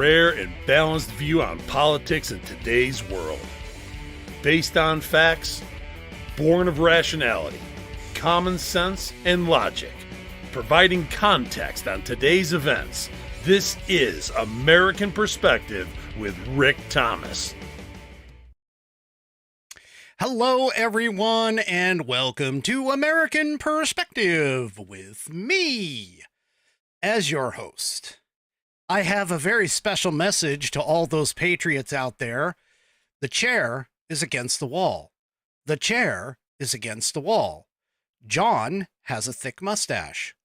rare and balanced view on politics in today's world. Based on facts, born of rationality, common sense, and logic, providing context on today's events. This is American Perspective with Rick Thomas. Hello, everyone, and welcome to American Perspective with me as your host. I have a very special message to all those patriots out there. The chair is against the wall. The chair is against the wall. John has a thick mustache.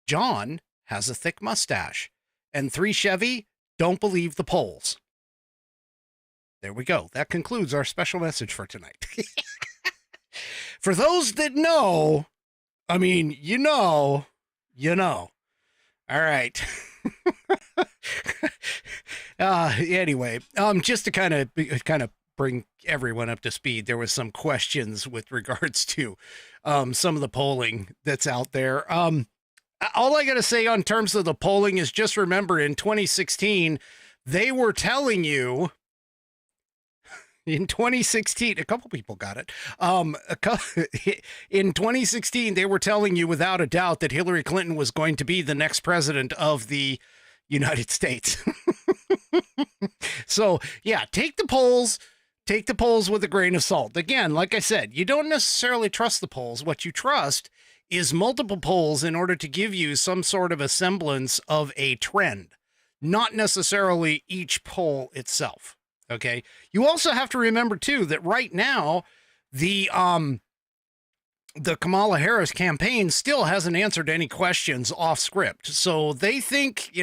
John has a thick mustache. And 3 Chevy don't believe the polls. There we go. That concludes our special message for tonight. For those that know, I mean, you know. All right. Anyway, just to kind of bring everyone up to speed, there was some questions with regards to some of the polling that's out there. All I got to say on terms of the polling is just remember in 2016, they were telling you. In 2016, a couple people got it. In 2016, they were telling you without a doubt that Hillary Clinton was going to be the next president of the United States. So, yeah, take the polls with a grain of salt. Again, like I said, you don't necessarily trust the polls. What you trust is multiple polls in order to give you some sort of a semblance of a trend, not necessarily each poll itself. Okay. You also have to remember too that right now the Kamala Harris campaign still hasn't answered any questions off script. So they think,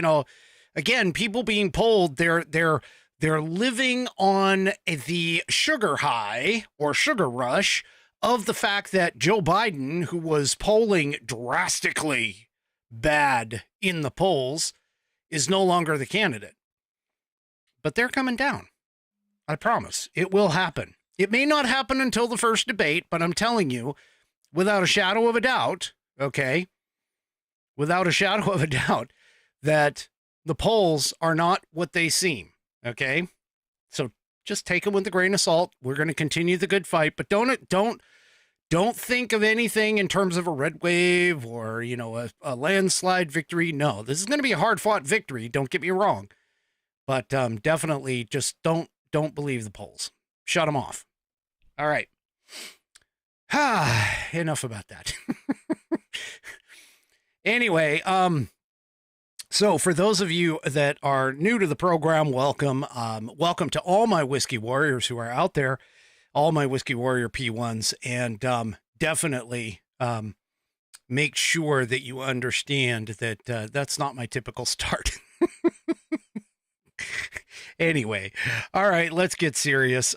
again, people being polled, they're living on the sugar high or sugar rush of the fact that Joe Biden, who was polling drastically bad in the polls, is no longer the candidate. But they're coming down. I promise it will happen. It may not happen until the first debate, but I'm telling you, without a shadow of a doubt, okay, without a shadow of a doubt, that the polls are not what they seem, okay? So just take them with a grain of salt. We're going to continue the good fight, but don't think of anything in terms of a red wave or, a landslide victory. No, this is going to be a hard-fought victory. Don't get me wrong, but don't believe the polls. Shut them off. All right. Enough about that. Anyway, so for those of you that are new to the program, welcome. Welcome to all my Whiskey Warriors who are out there, all my Whiskey Warrior P1s, and definitely make sure that you understand that that's not my typical start. Anyway, all right, let's get serious.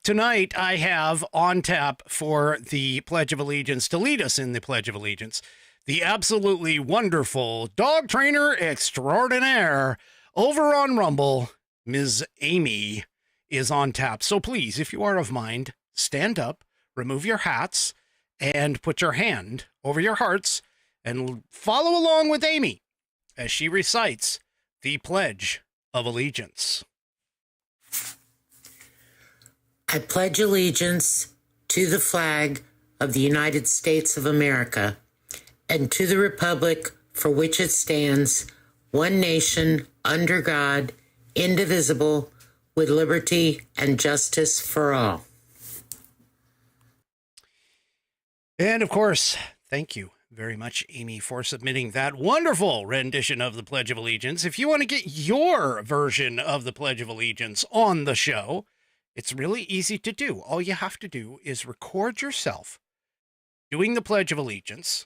Tonight I have on tap for the Pledge of Allegiance to lead us in the Pledge of Allegiance, the absolutely wonderful dog trainer extraordinaire over on Rumble, Ms. Amy is on tap. So please, if you are of mind, stand up, remove your hats, and put your hand over your hearts and follow along with Amy as she recites the Pledge of Allegiance. I pledge allegiance to the flag of the United States of America and to the republic for which it stands, one nation, under God, indivisible, with liberty and justice for all. And of course, thank you very much, Amy, for submitting that wonderful rendition of the Pledge of Allegiance. If you want to get your version of the Pledge of Allegiance on the show, it's really easy to do. All you have to do is record yourself doing the Pledge of Allegiance.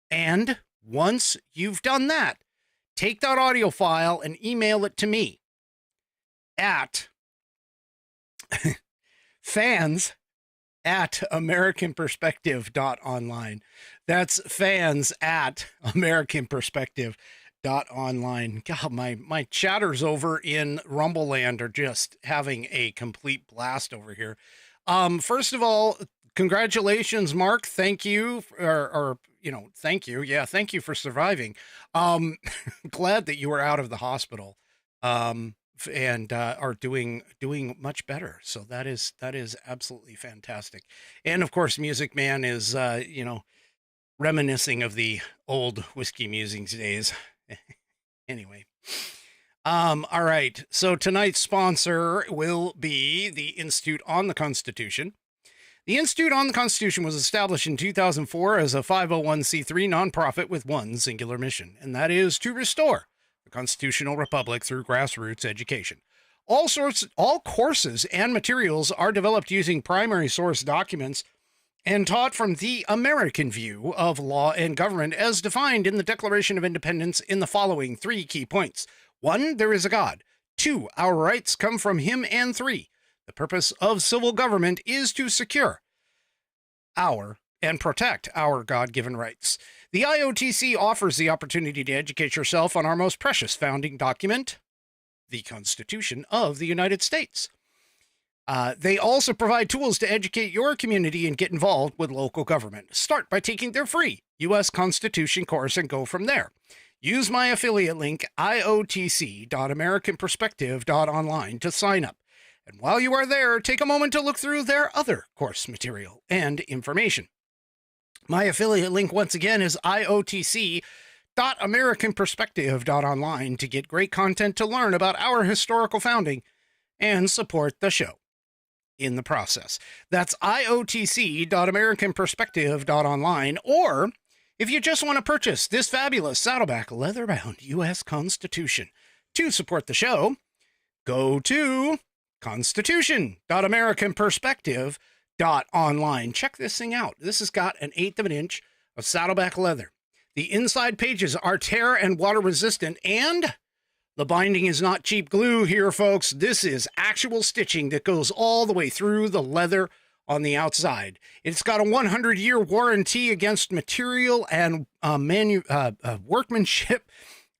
And once you've done that, take that audio file and email it to me at fans@americanperspective.online. That's fans@americanperspective.online. God, my chatters over in Rumble Land are just having a complete blast over here. First of all, congratulations, Mark. Thank you, thank you. Yeah, thank you for surviving. Glad that you were out of the hospital. and are doing much better. So that is absolutely fantastic. And of course, Music Man is reminiscing of the old Whiskey Musings days. Anyway. All right. So tonight's sponsor will be the Institute on the Constitution. The Institute on the Constitution was established in 2004 as a 501c3 nonprofit with one singular mission, and that is to restore the constitutional republic through grassroots education. All courses and materials are developed using primary source documents and taught from the American view of law and government as defined in the Declaration of Independence in the following 3 key points. 1, there is a God. 2, our rights come from him. And 3, the purpose of civil government is to secure and protect our God-given rights. The IOTC offers the opportunity to educate yourself on our most precious founding document, the Constitution of the United States. They also provide tools to educate your community and get involved with local government. Start by taking their free U.S. Constitution course and go from there. Use my affiliate link, iotc.americanperspective.online, to sign up. And while you are there, take a moment to look through their other course material and information. My affiliate link, once again, is iotc.americanperspective.online to get great content to learn about our historical founding and support the show in the process. That's iotc.americanperspective.online, or if you just want to purchase this fabulous Saddleback leather-bound U.S. Constitution to support the show, go to constitution.americanperspective.online. Check this thing out. This has got an 1/8 of an inch of Saddleback leather. The inside pages are tear and water resistant, and the binding is not cheap glue here, folks. This is actual stitching that goes all the way through the leather on the outside. It's got a 100-year warranty against material and workmanship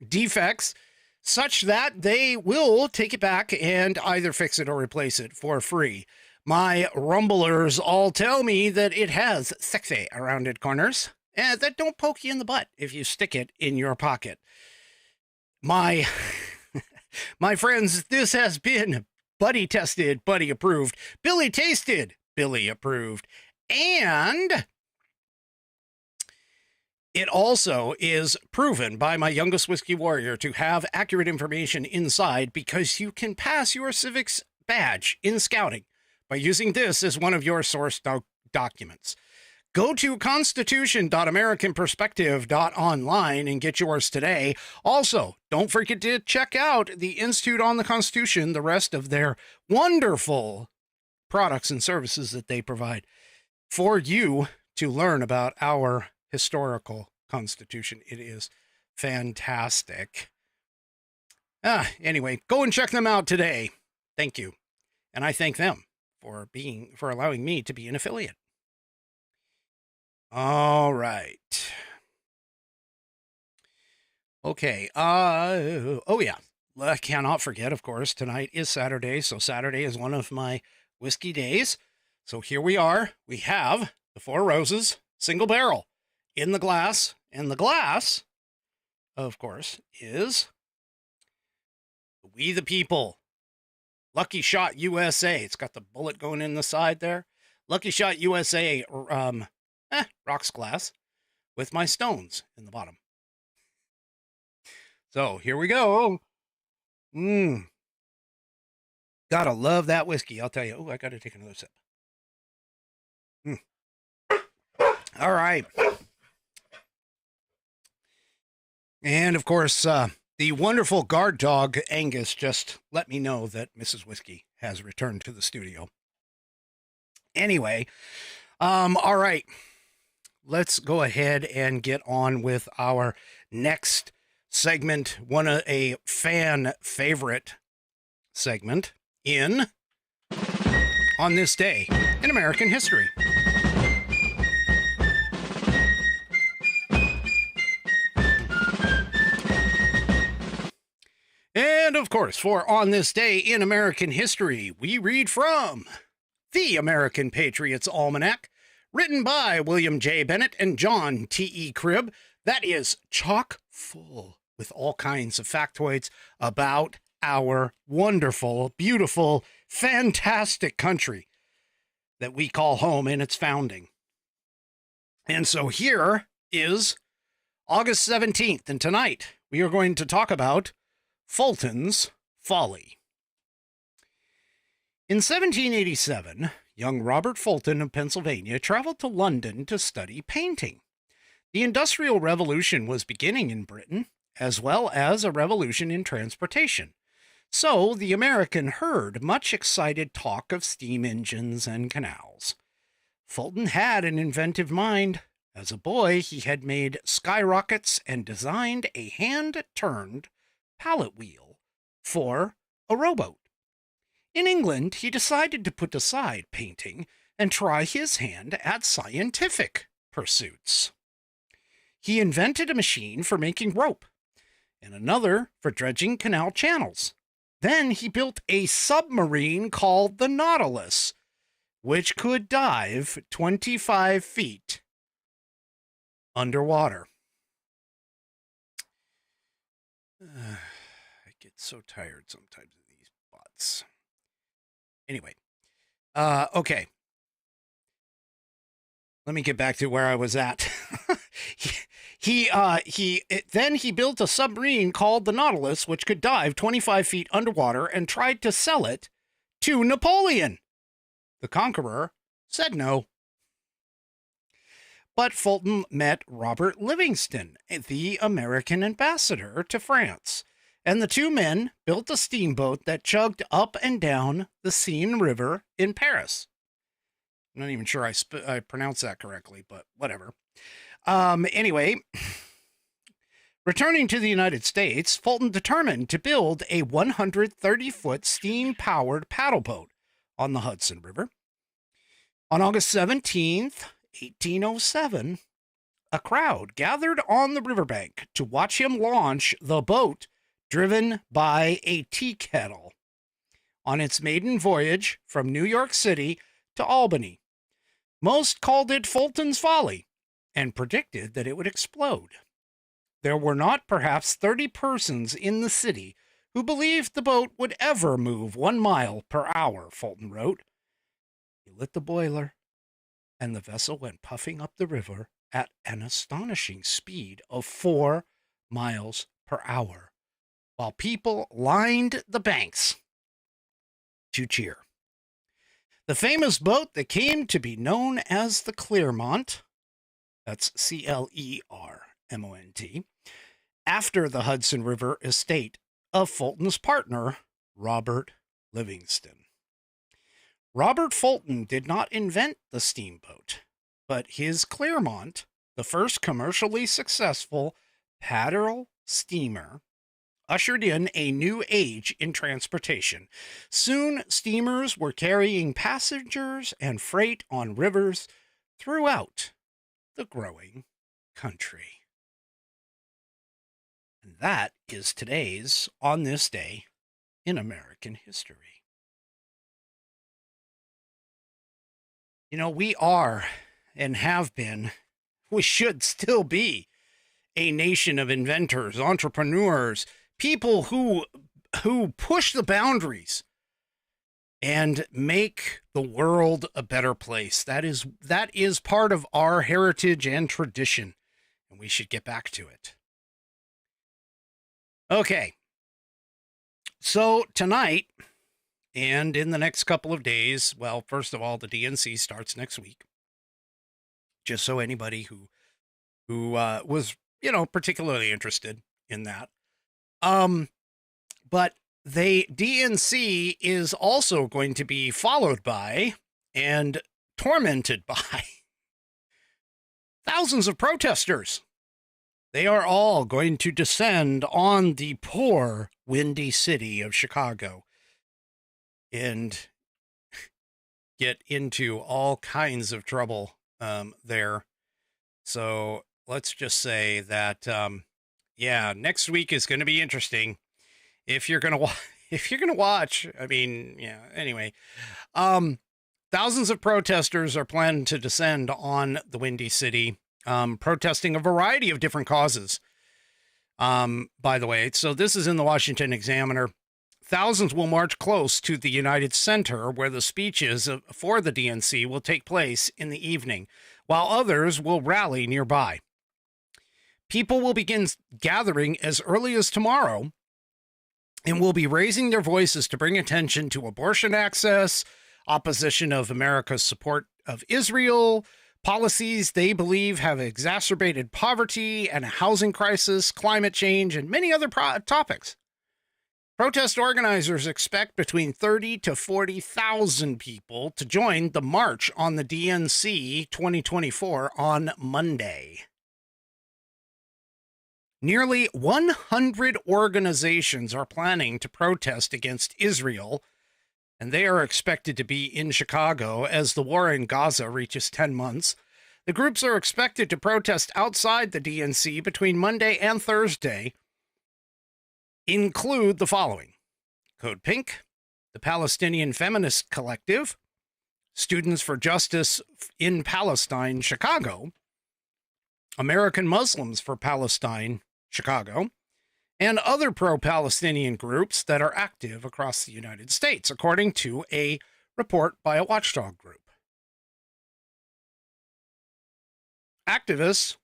defects, such that they will take it back and either fix it or replace it for free. My rumblers all tell me that it has sexy rounded corners and that don't poke you in the butt if you stick it in your pocket. My friends, this has been Buddy tested, Buddy approved, Billy tasted, Billy approved, and it also is proven by my youngest whiskey warrior to have accurate information inside, because you can pass your civics badge in scouting by using this as one of your source documents. Go to constitution.americanperspective.online and get yours today. Also, don't forget to check out the Institute on the Constitution, the rest of their wonderful products and services that they provide for you to learn about our historical Constitution. It is fantastic. Anyway, go and check them out today. Thank you. And I thank them for allowing me to be an affiliate. All right. Okay. Oh yeah. I cannot forget, of course, tonight is Saturday. So Saturday is one of my whiskey days. So here we are. We have the Four Roses single barrel in the glass. And the glass, of course, is We the People. Lucky Shot USA. It's got the bullet going in the side there. Lucky Shot USA rocks glass with my stones in the bottom. So here we go. Gotta love that whiskey, I'll tell you. Oh, I gotta take another sip. All right. And of course, the wonderful guard dog Angus just let me know that Mrs. Whiskey has returned to the studio. Anyway, all right. Let's go ahead and get on with our next segment, a fan favorite segment On This Day in American History. And of course, for On This Day in American History, we read from the American Patriots Almanac, written by William J. Bennett and John T.E. Cribb. That is chock full with all kinds of factoids about our wonderful, beautiful, fantastic country that we call home in its founding. And so here is August 17th, and tonight we are going to talk about Fulton's Folly. In 1787, young Robert Fulton of Pennsylvania traveled to London to study painting. The Industrial Revolution was beginning in Britain, as well as a revolution in transportation. So the American heard much excited talk of steam engines and canals. Fulton had an inventive mind. As a boy, he had made skyrockets and designed a hand-turned pallet wheel for a rowboat. In England, he decided to put aside painting and try his hand at scientific pursuits. He invented a machine for making rope and another for dredging canal channels. Then he built a submarine called the Nautilus, which could dive 25 feet underwater. I get so tired sometimes of these bots. Anyway, okay. Let me get back to where I was at. Then he built a submarine called the Nautilus, which could dive 25 feet underwater, and tried to sell it to Napoleon. The conqueror said no. But Fulton met Robert Livingston, the American ambassador to France, and the two men built a steamboat that chugged up and down the Seine River in Paris. I'm not even sure I pronounced that correctly, but whatever. Anyway, returning to the United States, Fulton determined to build a 130-foot steam-powered paddle boat on the Hudson River. On August 17th, 1807, a crowd gathered on the riverbank to watch him launch the boat driven by a tea kettle on its maiden voyage from New York City to Albany. Most called it Fulton's Folly and predicted that it would explode. There were not perhaps 30 persons in the city who believed the boat would ever move 1 mile per hour, Fulton wrote. He lit the boiler, and the vessel went puffing up the river at an astonishing speed of 4 miles per hour, while people lined the banks to cheer. The famous boat that came to be known as the Clermont, that's Clermont, after the Hudson River estate of Fulton's partner, Robert Livingston. Robert Fulton did not invent the steamboat, but his Clermont, the first commercially successful paddle steamer, ushered in a new age in transportation. Soon, steamers were carrying passengers and freight on rivers throughout the growing country. And that is today's On This Day in American History. You know, we are and have been, we should still be, a nation of inventors, entrepreneurs, people who push the boundaries and make the world a better place. That is part of our heritage and tradition, and we should get back to it. Okay. So tonight and in the next couple of days, well, first of all, the DNC starts next week. Just so anybody who was, particularly interested in that. But DNC is also going to be followed by and tormented by thousands of protesters. They are all going to descend on the poor, windy city of Chicago and get into all kinds of trouble there. So let's just say that, next week is going to be interesting. If you're going to watch, anyway, thousands of protesters are planned to descend on the Windy City, protesting a variety of different causes. By the way, so this is in the Washington Examiner. Thousands will march close to the United Center, where the speeches for the DNC will take place in the evening, while others will rally nearby. People will begin gathering as early as tomorrow and will be raising their voices to bring attention to abortion access, opposition of America's support of Israel, policies they believe have exacerbated poverty and a housing crisis, climate change, and many other topics. Protest organizers expect between 30 to 40,000 people to join the march on the DNC 2024 on Monday. Nearly 100 organizations are planning to protest against Israel, and they are expected to be in Chicago as the war in Gaza reaches 10 months. The groups are expected to protest outside the DNC between Monday and Thursday. Include the following: Code Pink, the Palestinian Feminist Collective, Students for Justice in Palestine, Chicago, American Muslims for Palestine, Chicago, and other pro-Palestinian groups that are active across the United States, according to a report by a watchdog group. Activists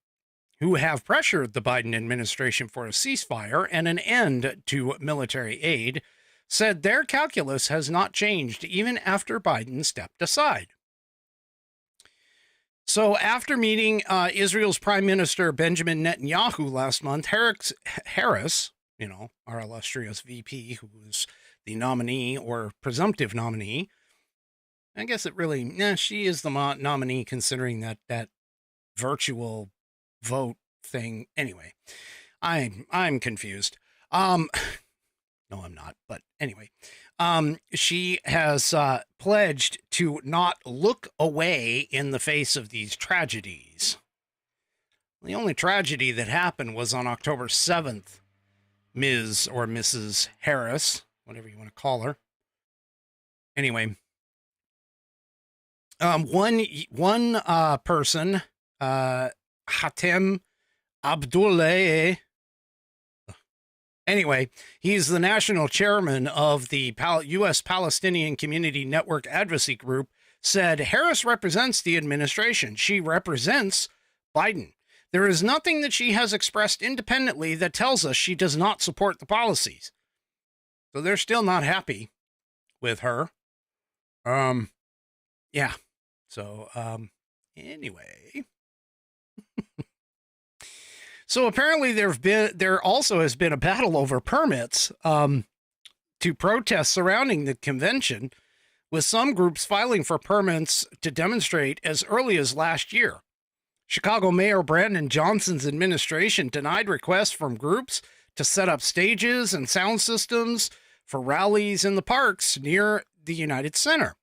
who have pressured the Biden administration for a ceasefire and an end to military aid said their calculus has not changed even after Biden stepped aside. So after meeting Israel's Prime Minister Benjamin Netanyahu last month, Harris, our illustrious VP, who was the nominee or presumptive nominee, I guess she is the nominee considering that virtual vote thing. Anyway, I'm confused. No, I'm not. But anyway, she has pledged to not look away in the face of these tragedies. The only tragedy that happened was on October 7th. Ms. or Mrs. Harris, whatever you want to call her. Anyway, one person, Hatem Abdullah. Anyway, he's the national chairman of the U.S. Palestinian Community Network Advocacy Group, said Harris represents the administration. She represents Biden. There is nothing that she has expressed independently that tells us she does not support the policies. So they're still not happy with her. Yeah. So, anyway. So apparently there also has been a battle over permits to protest surrounding the convention, with some groups filing for permits to demonstrate as early as last year. Chicago Mayor Brandon Johnson's administration denied requests from groups to set up stages and sound systems for rallies in the parks near the United Center.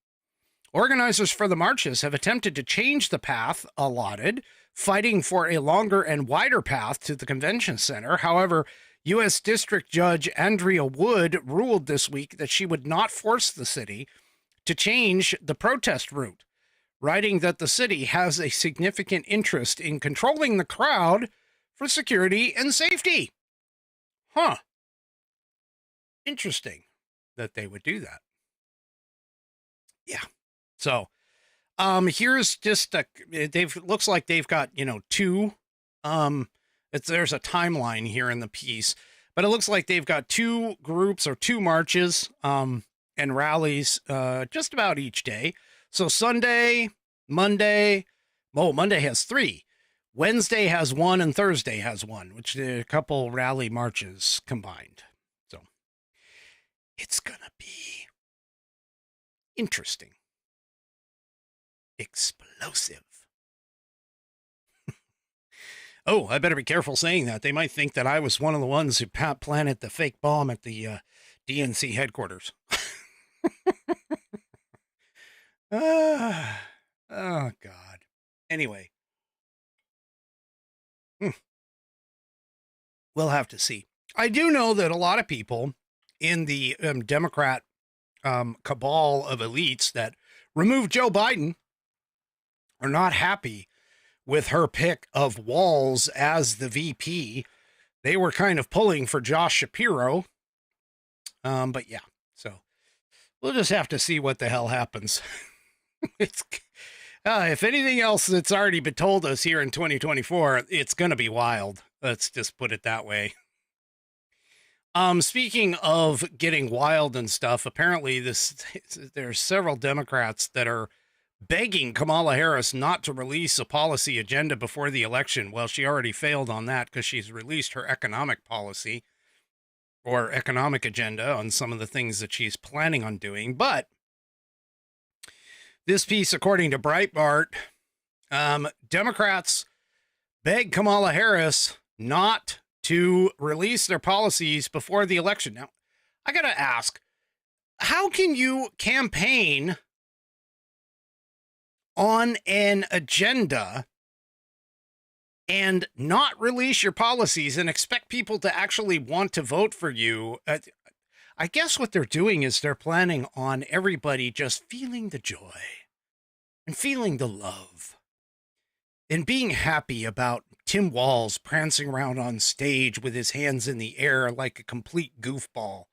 Organizers for the marches have attempted to change the path allotted, fighting for a longer and wider path to the convention center. However, U.S. District Judge Andrea Wood ruled this week that she would not force the city to change the protest route, writing that the city has a significant interest in controlling the crowd for security and safety. Huh. Interesting that they would do that. Yeah. So, here's just looks like they've got, two, there's a timeline here in the piece, but it looks like they've got two groups or two marches, and rallies, just about each day. So Sunday, Monday has 3, Wednesday has 1, and Thursday has 1, which are a couple rally marches combined. So it's gonna be interesting. Explosive. Oh, I better be careful saying that. They might think that I was one of the ones who planted the fake bomb at the DNC headquarters. Oh, God. Anyway. We'll have to see. I do know that a lot of people in the Democrat cabal of elites that removed Joe Biden are not happy with her pick of Walz as the VP. They were kind of pulling for Josh Shapiro. But yeah, So we'll just have to see what the hell happens. It's if anything else that's already been told us here in 2024, it's going to be wild. Let's just put it that way. Speaking of getting wild and stuff, apparently there's several Democrats that are begging Kamala Harris not to release a policy agenda before the election. Well, she already failed on that because she's released her economic policy or economic agenda on some of the things that she's planning on doing. But this piece, according to Breitbart, Democrats beg Kamala Harris not to release their policies before the election. Now, I got to ask, how can you campaign on an agenda and not release your policies and expect people to actually want to vote for you? I guess what they're doing is they're planning on everybody just feeling the joy and feeling the love and being happy about Tim Walz prancing around on stage with his hands in the air like a complete goofball.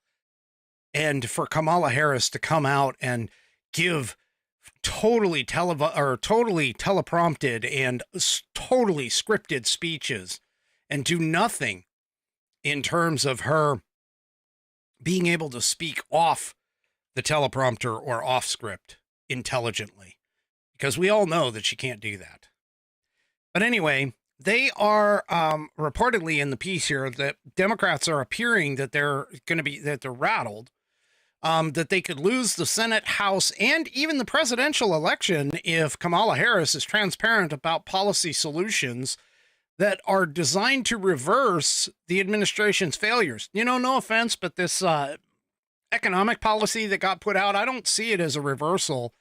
And for Kamala Harris to come out and give totally teleprompted and totally scripted speeches and do nothing in terms of her being able to speak off the teleprompter or off script intelligently, because we all know that she can't do that. But anyway, they are reportedly in the piece here that Democrats are appearing that they're rattled, that they could lose the Senate, House, and even the presidential election if Kamala Harris is transparent about policy solutions that are designed to reverse the administration's failures. You know, no offense, but this economic policy that got put out, I don't see it as a reversal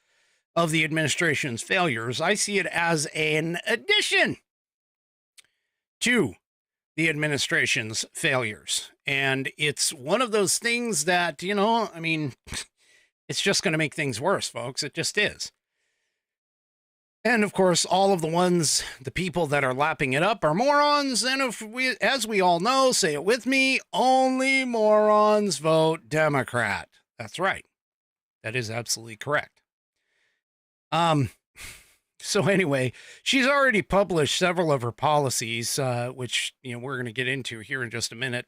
of the administration's failures. I see it as an addition to the administration's failures. And it's one of those things that, you know, I mean, it's just going to make things worse, folks. It just is. And of course, all of the people that are lapping it up are morons. And as we all know, say it with me, only morons vote Democrat. That's right. That is absolutely correct. So anyway, she's already published several of her policies, which, you know, we're going to get into here in just a minute.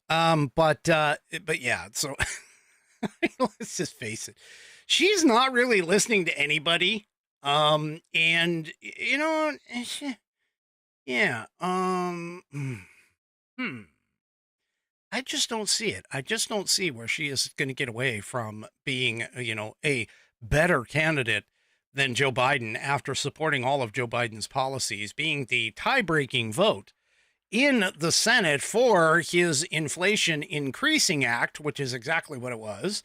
But yeah, so let's just face it. She's not really listening to anybody. And you know, yeah, I just don't see it. I just don't see where she is going to get away from being, you know, a better candidate than Joe Biden after supporting all of Joe Biden's policies, being the tie-breaking vote in the Senate for his Inflation Increasing Act, which is exactly what it was,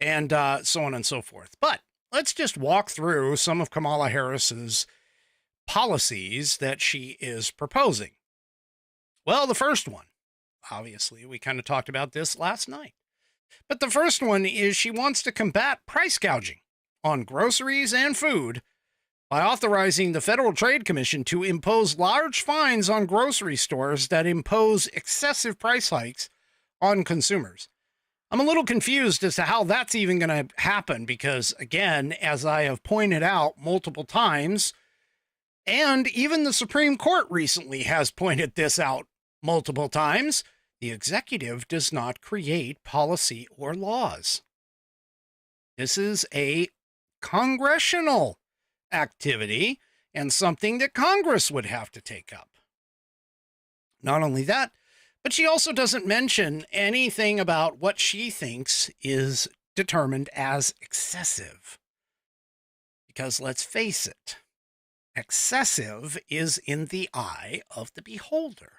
and so on and so forth. But let's just walk through some of Kamala Harris's policies that she is proposing. Well, the first one, obviously, we kind of talked about this last night. But the first one is she wants to combat price gouging on groceries and food by authorizing the Federal Trade Commission to impose large fines on grocery stores that impose excessive price hikes on consumers. I'm a little confused as to how that's even going to happen because, again, as I have pointed out multiple times, and even the Supreme Court recently has pointed this out multiple times, the executive does not create policy or laws. This is a congressional activity and something that Congress would have to take up. Not only that, but she also doesn't mention anything about what she thinks is determined as excessive. Because let's face it, excessive is in the eye of the beholder.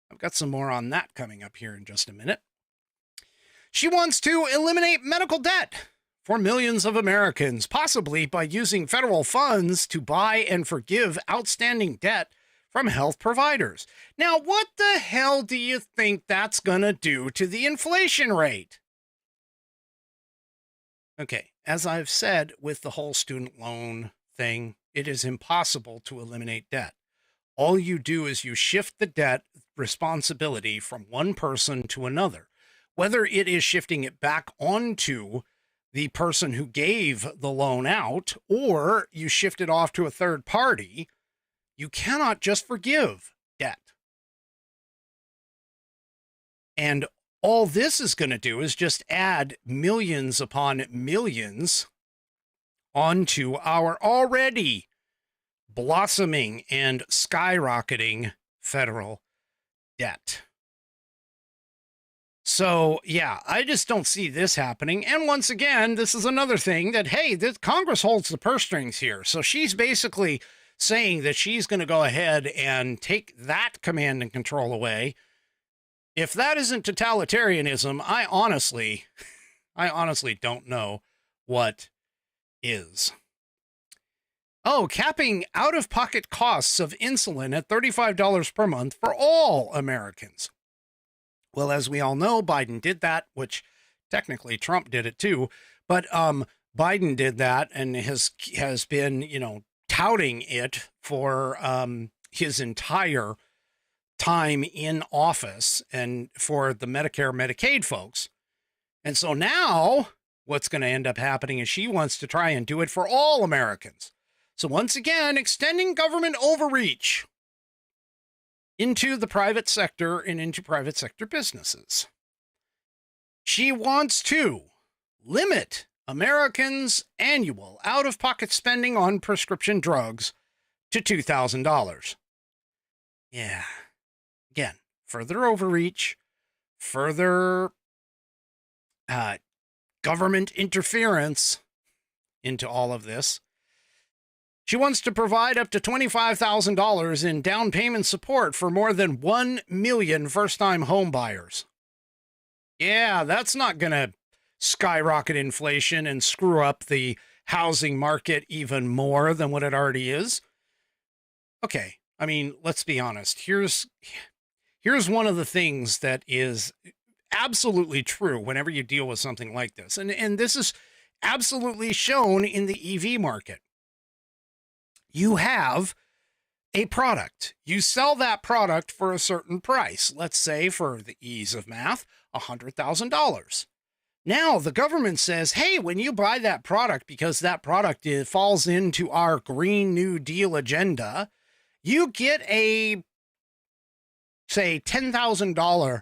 I've got some more on that coming up here in just a minute. She wants to eliminate medical debt for millions of Americans, possibly by using federal funds to buy and forgive outstanding debt from health providers. Now, what the hell do you think that's going to do to the inflation rate? Okay, as I've said with the whole student loan thing, it is impossible to eliminate debt. All you do is you shift the debt responsibility from one person to another. whether it is shifting it back onto the person who gave the loan out, or you shift it off to a third party, you cannot just forgive debt. And all this is going to do is just add millions upon millions onto our already blossoming and skyrocketing federal debt. So, yeah, I just don't see this happening. And once again, this is another thing that, hey, this Congress holds the purse strings here. So she's basically saying that she's going to go ahead and take that command and control away. If that isn't totalitarianism, I honestly don't know what is. Oh, capping out-of-pocket costs of insulin at $35 per month for all Americans. Well, as we all know, Biden did that, which technically Trump did it too. But Biden did that and has been, touting it for his entire time in office and for the Medicare, Medicaid folks. And so now what's going to end up happening is she wants to try and do it for all Americans. So once again, extending government overreach into the private sector and into private sector businesses. She wants to limit Americans' annual out-of-pocket spending on prescription drugs to $2,000. Yeah. Again, further overreach, further government interference into all of this. She wants to provide up to $25,000 in down payment support for more than 1 million first-time home buyers. Yeah, that's not going to skyrocket inflation and screw up the housing market even more than what it already is. Okay, I mean, let's be honest. Here's one of the things that is absolutely true whenever you deal with something like this. And this is absolutely shown in the EV market. You have a product. You sell that product for a certain price. Let's say, for the ease of math, $100,000. Now the government says, hey, when you buy that product, because that product falls into our Green New Deal agenda, you get a, say, $10,000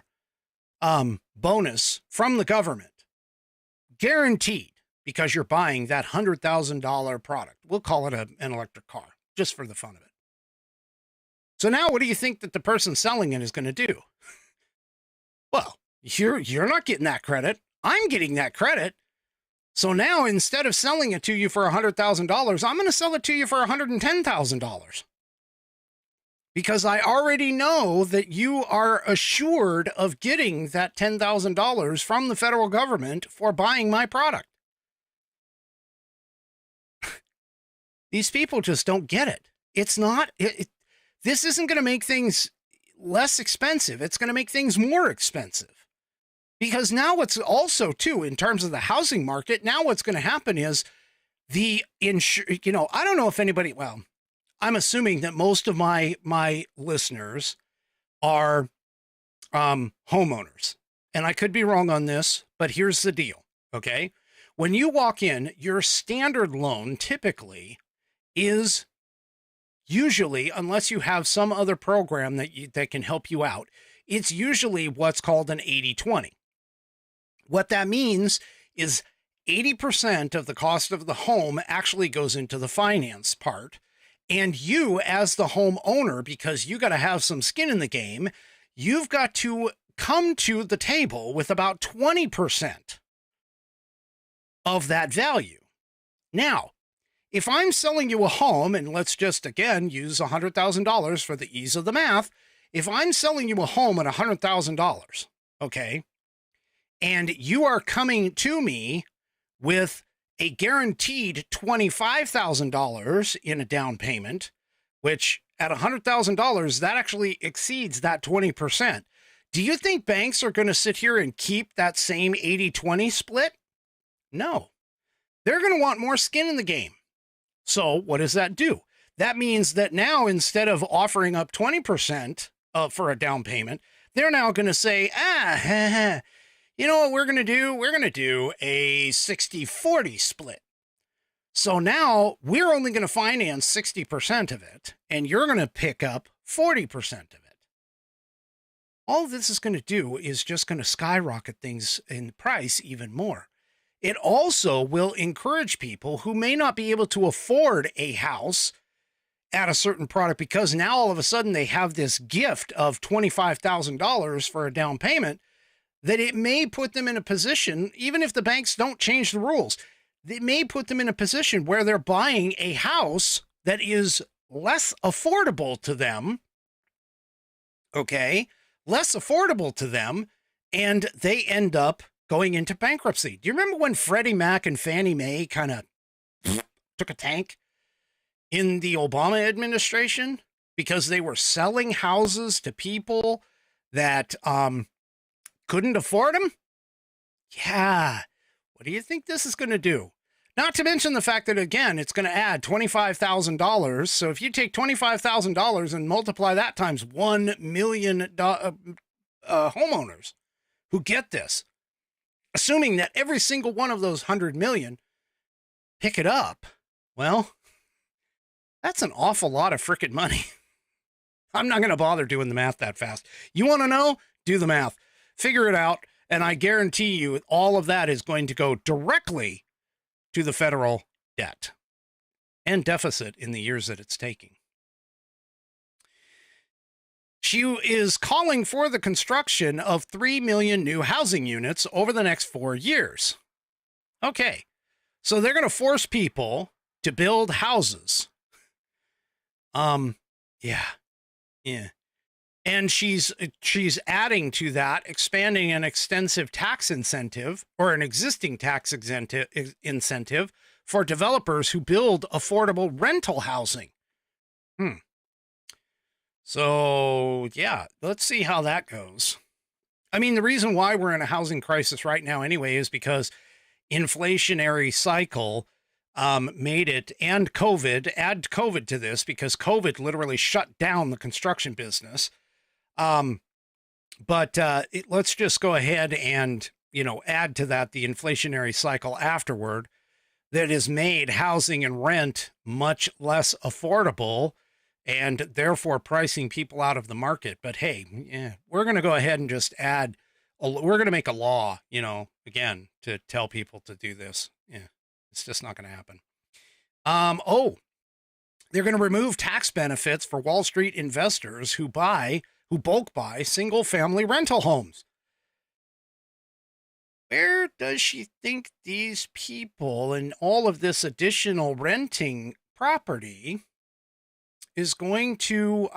bonus from the government. Guaranteed. Because you're buying that $100,000 product. We'll call it an electric car, just for the fun of it. So now what do you think that the person selling it is going to do? Well, you're not getting that credit. I'm getting that credit. So now instead of selling it to you for $100,000, I'm going to sell it to you for $110,000. Because I already know that you are assured of getting that $10,000 from the federal government for buying my product. These people just don't get it. It's not, this isn't going to make things less expensive. It's going to make things more expensive. Because now what's also, too, in terms of the housing market, now what's going to happen is I don't know if anybody, well, I'm assuming that most of my listeners are homeowners. And I could be wrong on this, but here's the deal, okay? When you walk in, your standard loan typically is usually, unless you have some other program that can help you out, it's usually what's called an 80-20. What that means is 80% of the cost of the home actually goes into the finance part. And you, as the homeowner, because you got to have some skin in the game, you've got to come to the table with about 20% of that value. Now, if I'm selling you a home, and let's just, again, use $100,000 for the ease of the math. If I'm selling you a home at $100,000, okay, and you are coming to me with a guaranteed $25,000 in a down payment, which at $100,000, that actually exceeds that 20%. Do you think banks are going to sit here and keep that same 80-20 split? No. They're going to want more skin in the game. So what does that do? That means that now, instead of offering up 20% for a down payment, they're now going to say, you know what we're going to do? We're going to do a 60-40 split. So now we're only going to finance 60% of it, and you're going to pick up 40% of it. All this is going to do is just going to skyrocket things in price even more. It also will encourage people who may not be able to afford a house at a certain product, because now all of a sudden they have this gift of $25,000 for a down payment, that it may put them in a position, even if the banks don't change the rules, it may put them in a position where they're buying a house that is less affordable to them. Okay. Less affordable to them, and they end up going into bankruptcy. Do you remember when Freddie Mac and Fannie Mae kind of took a tank in the Obama administration because they were selling houses to people that couldn't afford them? Yeah. What do you think this is going to do? Not to mention the fact that, again, it's going to add $25,000. So if you take $25,000 and multiply that times 1 million homeowners who get this, assuming that every single one of those 100 million pick it up, well, that's an awful lot of frickin' money. I'm not going to bother doing the math that fast. You want to know? Do the math. Figure it out. And I guarantee you all of that is going to go directly to the federal debt and deficit in the years that it's taking. She is calling for the construction of 3 million new housing units over the next 4 years. Okay, so they're going to force people to build houses. Yeah. And she's adding to that, expanding an extensive tax incentive, or an existing tax incentive for developers who build affordable rental housing. So, yeah, let's see how that goes. I mean, the reason why we're in a housing crisis right now anyway is because inflationary cycle made it, and add COVID to this, because COVID literally shut down the construction business. Let's just go ahead and, add to that the inflationary cycle afterward that has made housing and rent much less affordable, and therefore pricing people out of the market. But hey, we're going to go ahead and just we're going to make a law, again, to tell people to do this. Yeah, it's just not going to happen. They're going to remove tax benefits for Wall Street investors who bulk buy single family rental homes. Where does she think these people and all of this additional renting property is going to,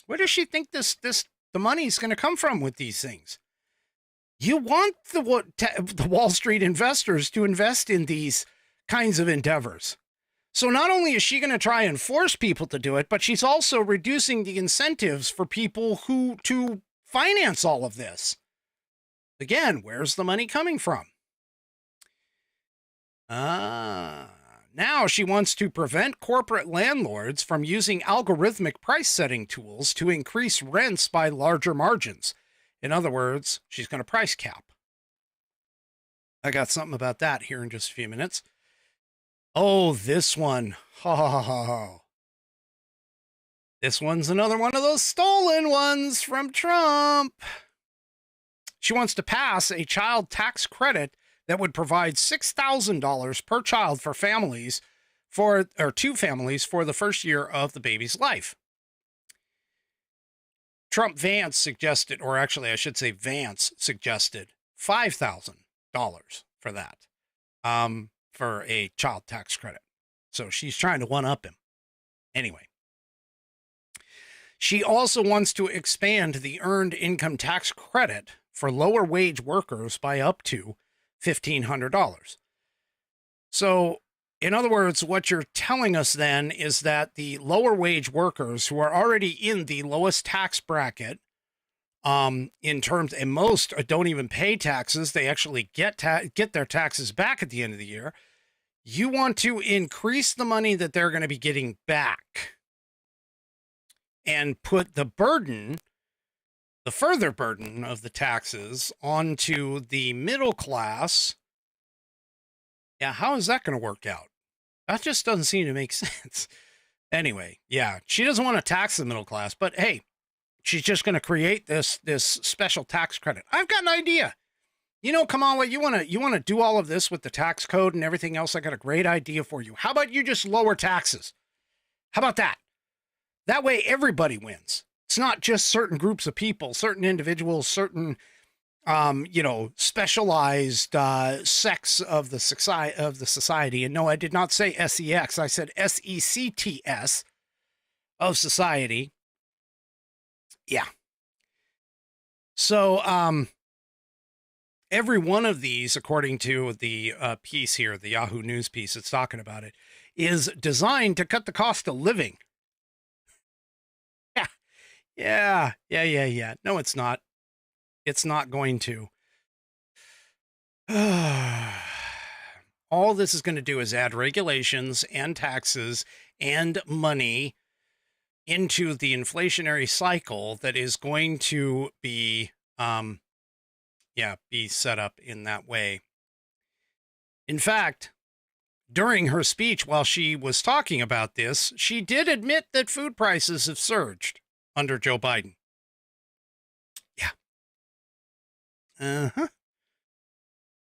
where does she think the money's going to come from with these things? You want the Wall Street investors to invest in these kinds of endeavors. So not only is she going to try and force people to do it, but she's also reducing the incentives for people to finance all of this. Again, where's the money coming from? Now she wants to prevent corporate landlords from using algorithmic price setting tools to increase rents by larger margins. In other words, she's going to price cap. I got something about that here in just a few minutes. Oh, this one. This one's another one of those stolen ones from Trump. She wants to pass a child tax credit that would provide $6,000 per child for two families for the first year of the baby's life. Vance suggested $5,000 for that. For a child tax credit. So she's trying to one-up him. Anyway. She also wants to expand the earned income tax credit for lower wage workers by up to $1,500. So, in other words, what you're telling us then is that the lower wage workers who are already in the lowest tax bracket, in terms, and most don't even pay taxes, they actually get their taxes back at the end of the year. You want to increase the money that they're going to be getting back and put the burden the further burden of the taxes onto the middle class. Yeah, how is that going to work out? That just doesn't seem to make sense. Anyway, yeah, she doesn't want to tax the middle class, but hey, she's just going to create this special tax credit. I've got an idea. You know, Kamala, you want to do all of this with the tax code and everything else. I got a great idea for you. How about you just lower taxes? How about that? That way everybody wins. It's not just certain groups of people, certain individuals, certain specialized sects of the society. And no, I did not say sex. I said sects of society. Yeah. So every one of these, according to the piece here, the Yahoo News piece that's talking about it, is designed to cut the cost of living. Yeah. No, it's not. It's not going to. All this is going to do is add regulations and taxes and money into the inflationary cycle that is going to be, be set up in that way. In fact, during her speech, while she was talking about this, she did admit that food prices have surged under Joe Biden. Yeah. Uh-huh.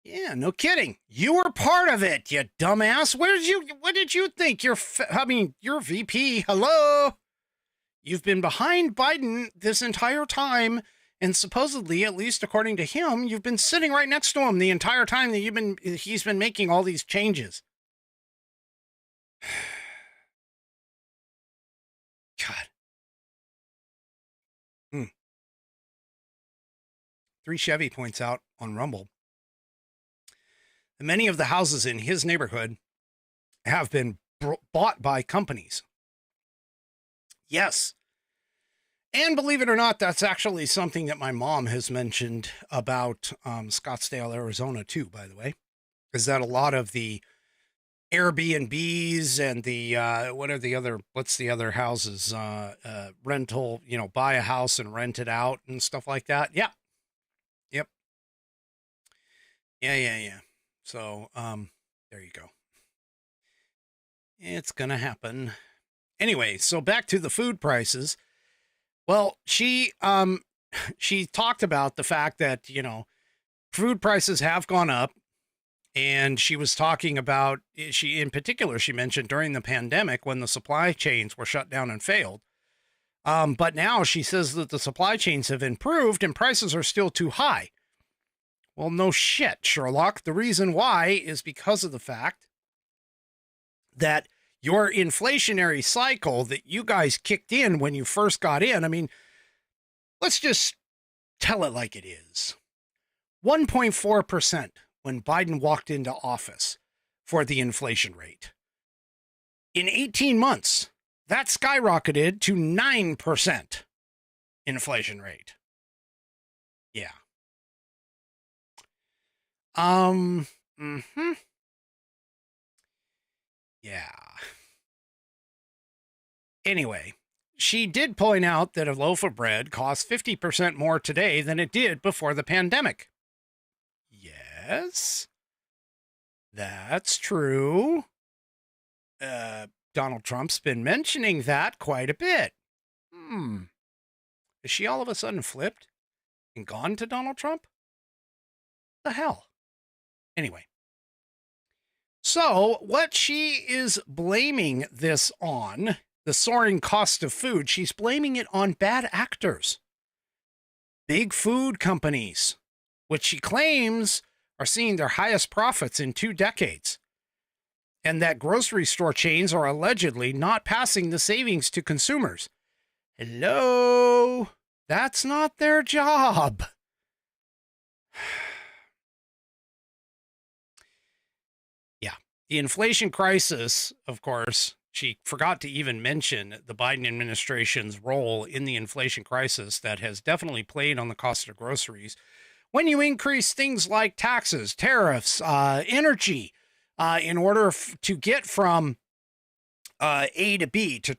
Yeah, no kidding. You were part of it, you dumbass. What did you think? You're VP. Hello. You've been behind Biden this entire time, and supposedly, at least according to him, you've been sitting right next to him the entire time that he's been making all these changes. God. 3 Chevy points out on Rumble that many of the houses in his neighborhood have been bought by companies. Yes. And believe it or not, that's actually something that my mom has mentioned about Scottsdale, Arizona, too, by the way, is that a lot of the Airbnbs and the, what's the other houses, rental, buy a house and rent it out and stuff like that. Yeah. Yep. Yeah. So, there you go. It's going to happen. Anyway, so back to the food prices. Well, she talked about the fact that, food prices have gone up. And she was talking about, she mentioned during the pandemic when the supply chains were shut down and failed. But now she says that the supply chains have improved and prices are still too high. Well, no shit, Sherlock. The reason why is because of the fact that your inflationary cycle that you guys kicked in when you first got in, I mean, let's just tell it like it is. 1.4% when Biden walked into office for the inflation rate. In 18 months, that skyrocketed to 9% inflation rate. Yeah. Yeah. Anyway, she did point out that a loaf of bread costs 50% more today than it did before the pandemic. Yes, that's true. Donald Trump's been mentioning that quite a bit. Is she all of a sudden flipped and gone to Donald Trump? The hell? Anyway. So what she is blaming this on, the soaring cost of food, she's blaming it on bad actors. Big food companies, which she claims are seeing their highest profits in 2 decades. And that grocery store chains are allegedly not passing the savings to consumers. Hello? That's not their job. Yeah. The inflation crisis, of course, she forgot to even mention the Biden administration's role in the inflation crisis that has definitely played on the cost of groceries. When you increase things like taxes, tariffs, energy, in order to get from A to B, to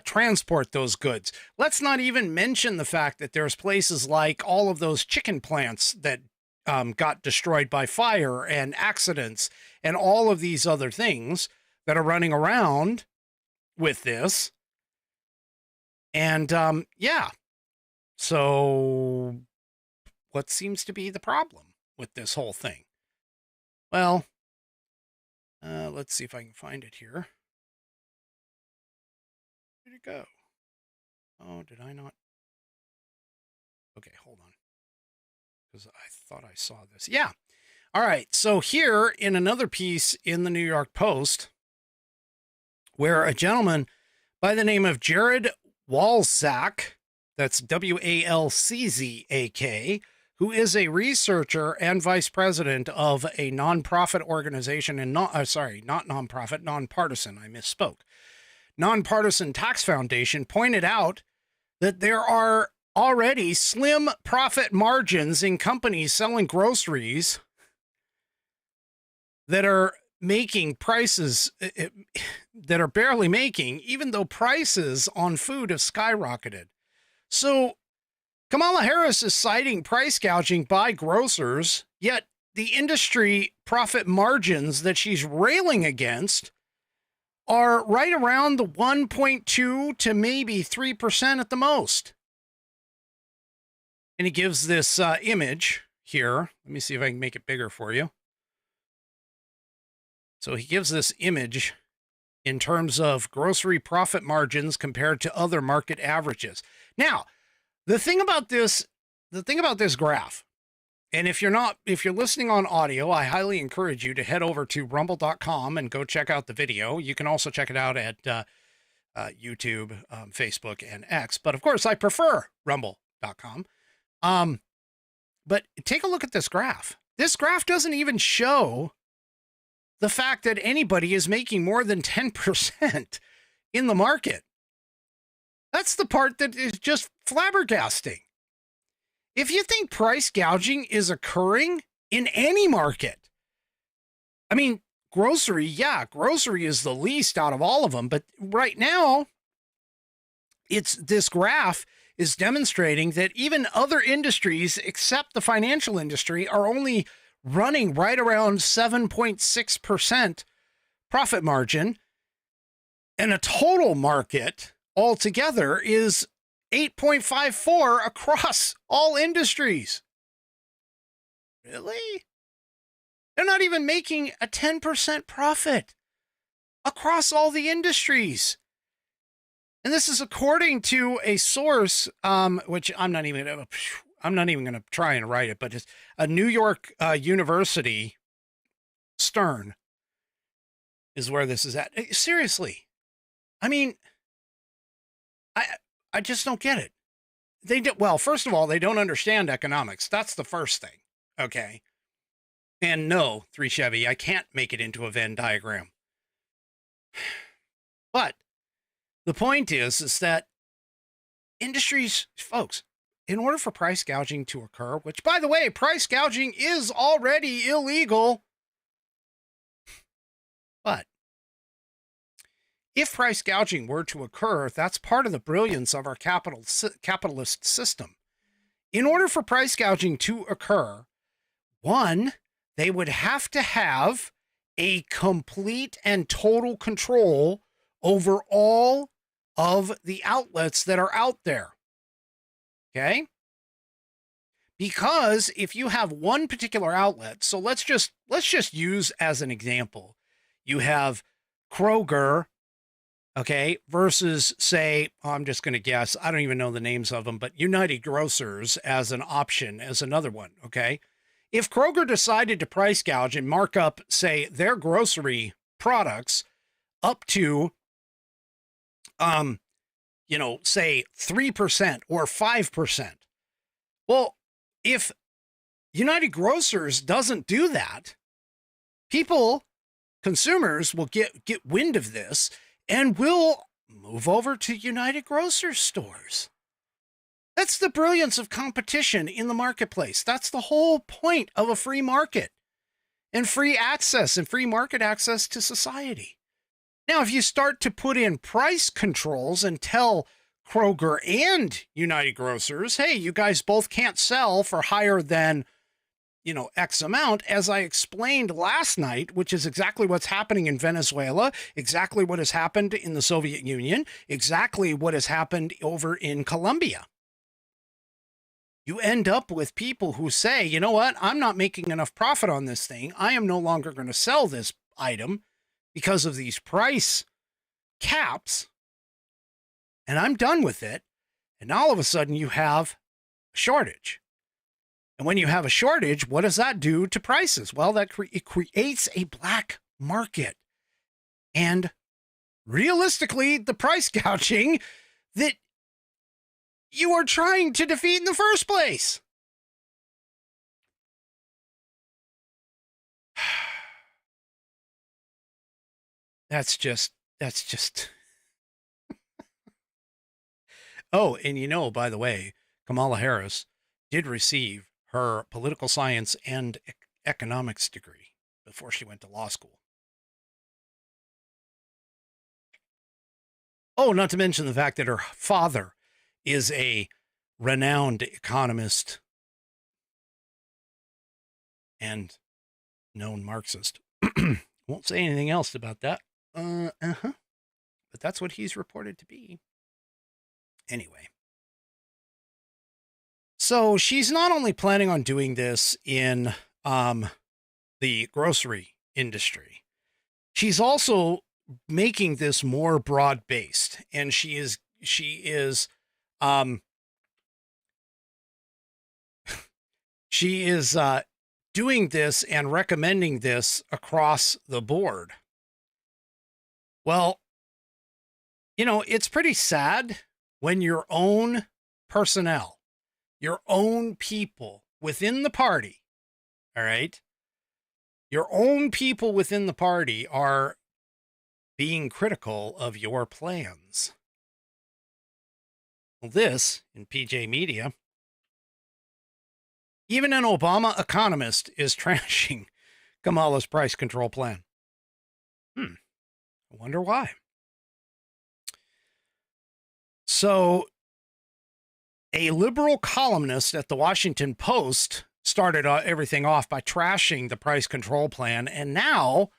transport those goods. Let's not even mention the fact that there's places like all of those chicken plants that got destroyed by fire and accidents and all of these other things that are running around with this. And yeah, so what seems to be the problem with this whole thing? Well, let's see if I can find it here. Where'd it go? Oh, did I not? Okay, hold on. Because I thought I saw this. Yeah. All right. So here in another piece in the New York Post, where a gentleman by the name of Jared Walczak, that's Walczak, who is a researcher and vice president of a nonprofit organization and not nonprofit, nonpartisan. I misspoke. Nonpartisan Tax Foundation pointed out that there are already slim profit margins in companies selling groceries that are making prices that are barely making, even though prices on food have skyrocketed. So Kamala Harris is citing price gouging by grocers, yet the industry profit margins that she's railing against are right around the 1.2 to maybe 3% at the most. And he gives this image here. Let me see if I can make it bigger for you. So he gives this image in terms of grocery profit margins compared to other market averages. Now, the thing about this graph, and if you're listening on audio, I highly encourage you to head over to rumble.com and go check out the video. You can also check it out at YouTube, Facebook, and X. But of course, I prefer rumble.com. But take a look at this graph. This graph doesn't even show the fact that anybody is making more than 10% in the market. That's the part that is just flabbergasting. If you think price gouging is occurring in any market, I mean, grocery is the least out of all of them. But right now, this graph is demonstrating that even other industries except the financial industry are only running right around 7.6% profit margin, and a total market altogether is 8.54 across all industries. Really? They're not even making a 10% profit across all the industries. And this is according to a source, which I'm not even going to try and write it, but it's a New York University. Stern is where this is at. Seriously. I mean, I just don't get it. Well, first of all, they don't understand economics. That's the first thing. Okay. And no, 3 Chevy, I can't make it into a Venn diagram. But the point is that industries, folks, in order for price gouging to occur, which, by the way, price gouging is already illegal. But if price gouging were to occur, that's part of the brilliance of our capitalist system. In order for price gouging to occur, one, they would have to have a complete and total control over all of the outlets that are out there. Okay? Because if you have one particular outlet, so let's just use as an example, you have Kroger, okay, versus say, I'm just going to guess, I don't even know the names of them, but United Grocers as an option, as another one, okay? If Kroger decided to price gouge and mark up, say, their grocery products up to, say 3% or 5%. Well, if United Grocers doesn't do that, consumers will get wind of this and will move over to United Grocers stores. That's the brilliance of competition in the marketplace. That's the whole point of a free market and free access and free market access to society. Now, if you start to put in price controls and tell Kroger and United Grocers, hey, you guys both can't sell for higher than, X amount, as I explained last night, which is exactly what's happening in Venezuela, exactly what has happened in the Soviet Union, exactly what has happened over in Colombia. You end up with people who say, you know what, I'm not making enough profit on this thing. I am no longer going to sell this item because of these price caps, and I'm done with it. And all of a sudden you have a shortage. And when you have a shortage, what does that do to prices? Well, it creates a black market. And realistically, the price gouging that you are trying to defeat in the first place. That's just. Oh, and by the way, Kamala Harris did receive her political science and economics degree before she went to law school. Oh, not to mention the fact that her father is a renowned economist and known Marxist. Won't say anything else about that. But that's what he's reported to be. Anyway. So she's not only planning on doing this in the grocery industry, she's also making this more broad-based, and she is doing this and recommending this across the board. Well, it's pretty sad when your own personnel, your own people within the party, all right, your own people within the party are being critical of your plans. Well, this, in PJ Media, even an Obama economist is trashing Kamala's price control plan. I wonder why. So, a liberal columnist at the Washington Post started everything off by trashing the price control plan. And now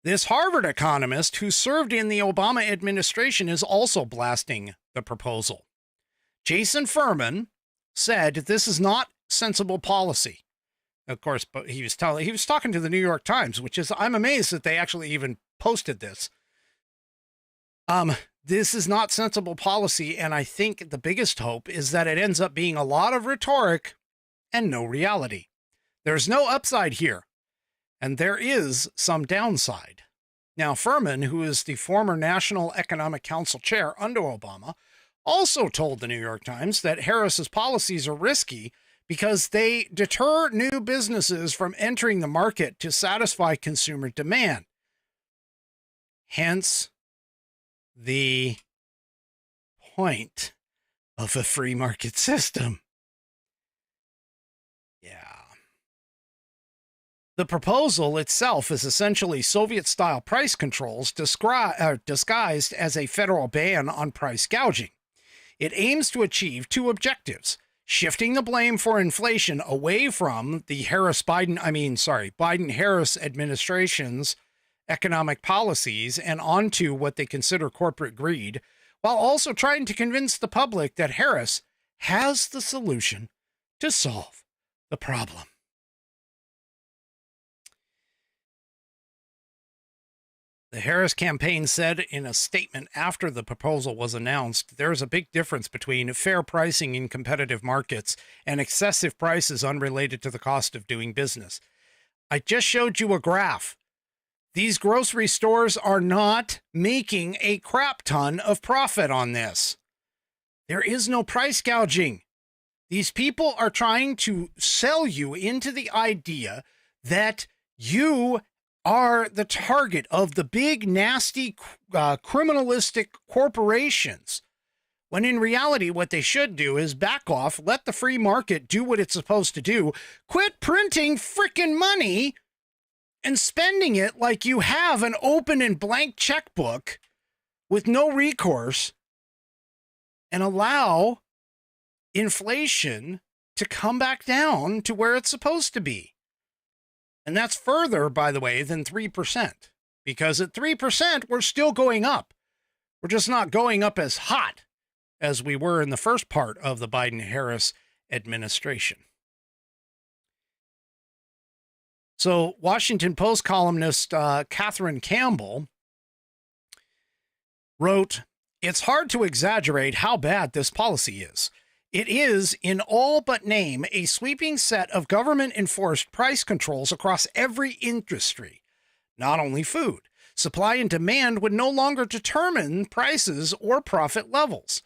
this Harvard economist who served in the Obama administration is also blasting the proposal. Jason Furman said this is not sensible policy. Of course, but he was talking to the New York Times, which is, I'm amazed that they actually even posted this. This is not sensible policy, and I think the biggest hope is that it ends up being a lot of rhetoric and no reality. There's no upside here, and there is some downside. Now, Furman, who is the former National Economic Council chair under Obama, also told the New York Times that Harris's policies are risky because they deter new businesses from entering the market to satisfy consumer demand. Hence, the point of a free market system. Yeah. The proposal itself is essentially Soviet-style price controls disguised as a federal ban on price gouging. It aims to achieve two objectives: shifting the blame for inflation away from the Biden-Harris administration's economic policies and onto what they consider corporate greed, while also trying to convince the public that Harris has the solution to solve the problem. The Harris campaign said in a statement after the proposal was announced, there is a big difference between fair pricing in competitive markets and excessive prices unrelated to the cost of doing business. I just showed you a graph. These grocery stores are not making a crap ton of profit on this. There is no price gouging. These people are trying to sell you into the idea that you are the target of the big, nasty, criminalistic corporations, when in reality, what they should do is back off, let the free market do what it's supposed to do, quit printing frickin' money, and spending it like you have an open and blank checkbook with no recourse, and allow inflation to come back down to where it's supposed to be. And that's further, by the way, than 3%, because at 3%, we're still going up. We're just not going up as hot as we were in the first part of the Biden-Harris administration. So Washington Post columnist Catherine Campbell wrote, "It's hard to exaggerate how bad this policy is. It is, in all but name, a sweeping set of government-enforced price controls across every industry, not only food. Supply and demand would no longer determine prices or profit levels.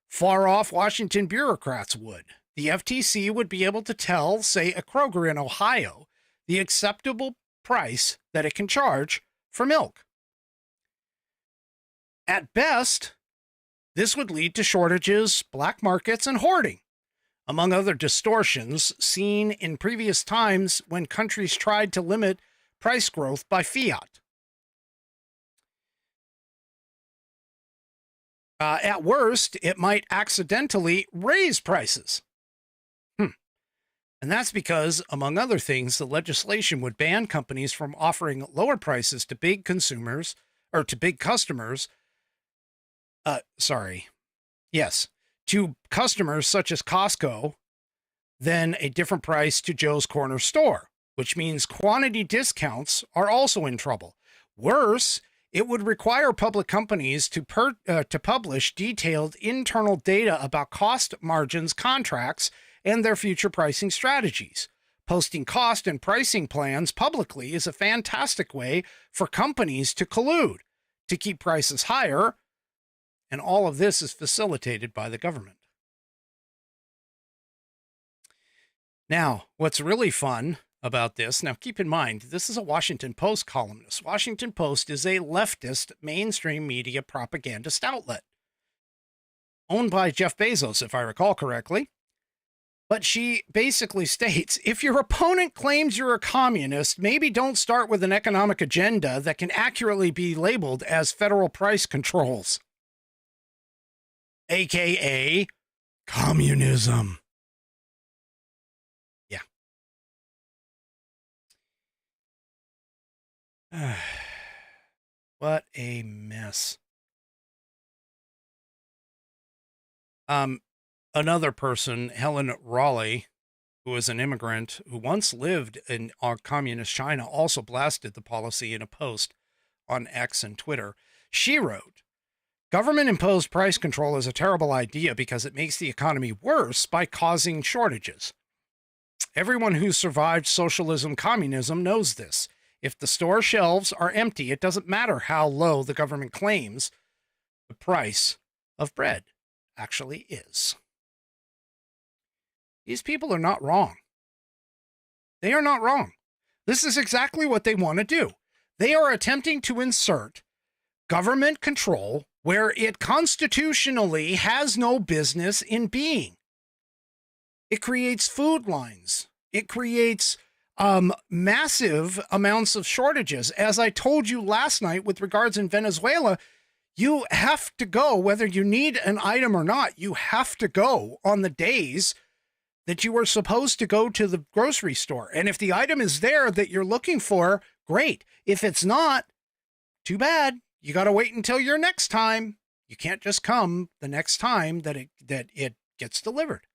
Far-off Washington bureaucrats would. The FTC would be able to tell, say, a Kroger in Ohio, the acceptable price that it can charge for milk. At best, this would lead to shortages, black markets, and hoarding, among other distortions seen in previous times when countries tried to limit price growth by fiat. At worst, it might accidentally raise prices. And that's because, among other things, the legislation would ban companies from offering lower prices to big consumers, or to big customers. To customers such as Costco, then a different price to Joe's Corner Store, which means quantity discounts are also in trouble. Worse, it would require public companies to publish detailed internal data about cost margins, contracts, and their future pricing strategies. Posting cost and pricing plans publicly is a fantastic way for companies to collude, to keep prices higher, and all of this is facilitated by the government. Now, what's really fun about this, now keep in mind, this is a Washington Post columnist. Washington Post is a leftist mainstream media propagandist outlet, owned by Jeff Bezos, if I recall correctly. But she basically states, if your opponent claims you're a communist, maybe don't start with an economic agenda that can accurately be labeled as federal price controls, aka communism. Yeah. What a mess. Another person, Helen Raleigh, who is an immigrant who once lived in communist China, also blasted the policy in a post on X and Twitter. She wrote, "Government-imposed price control is a terrible idea because it makes the economy worse by causing shortages. Everyone who's survived socialism, communism knows this. If the store shelves are empty, it doesn't matter how low the government claims the price of bread actually is." These people are not wrong. They are not wrong. This is exactly what they want to do. They are attempting to insert government control where it constitutionally has no business in being. It creates food lines. It creates massive amounts of shortages. As I told you last night with regards in Venezuela, you have to go, whether you need an item or not, you have to go on the days that you were supposed to go to the grocery store. And if the item is there that you're looking for, great. If it's not, too bad. You got to wait until your next time. You can't just come the next time that it gets delivered.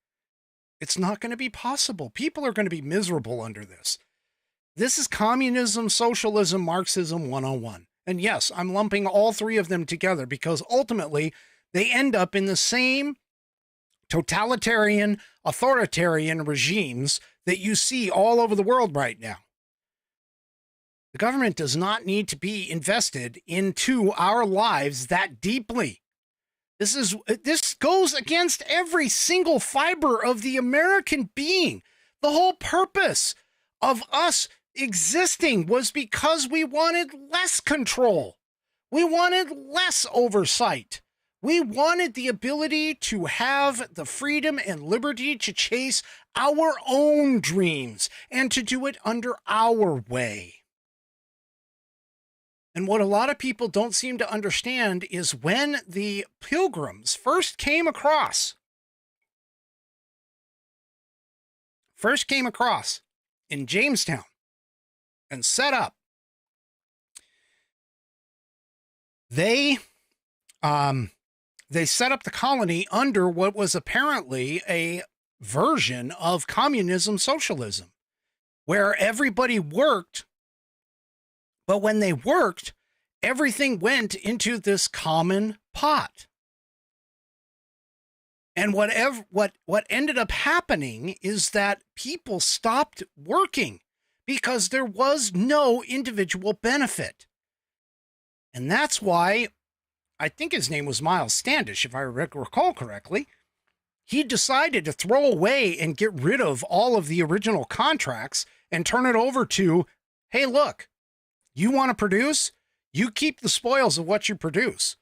It's not going to be possible. People are going to be miserable under this. This is communism, socialism, Marxism 101. And yes, I'm lumping all three of them together because ultimately they end up in the same totalitarian, authoritarian regimes that you see all over the world right now. The government does not need to be invested into our lives that deeply. This goes against every single fiber of the American being. The whole purpose of us existing was because we wanted less control. We wanted less oversight. We wanted the ability to have the freedom and liberty to chase our own dreams and to do it under our way. And what a lot of people don't seem to understand is when the Pilgrims first came across in Jamestown and set up, they set up the colony under what was apparently a version of communism socialism, where everybody worked, but when they worked, everything went into this common pot. And what ended up happening is that people stopped working because there was no individual benefit. And that's why, I think his name was Miles Standish, if I recall correctly, he decided to throw away and get rid of all of the original contracts and turn it over to, hey, look, you want to produce? You keep the spoils of what you produce.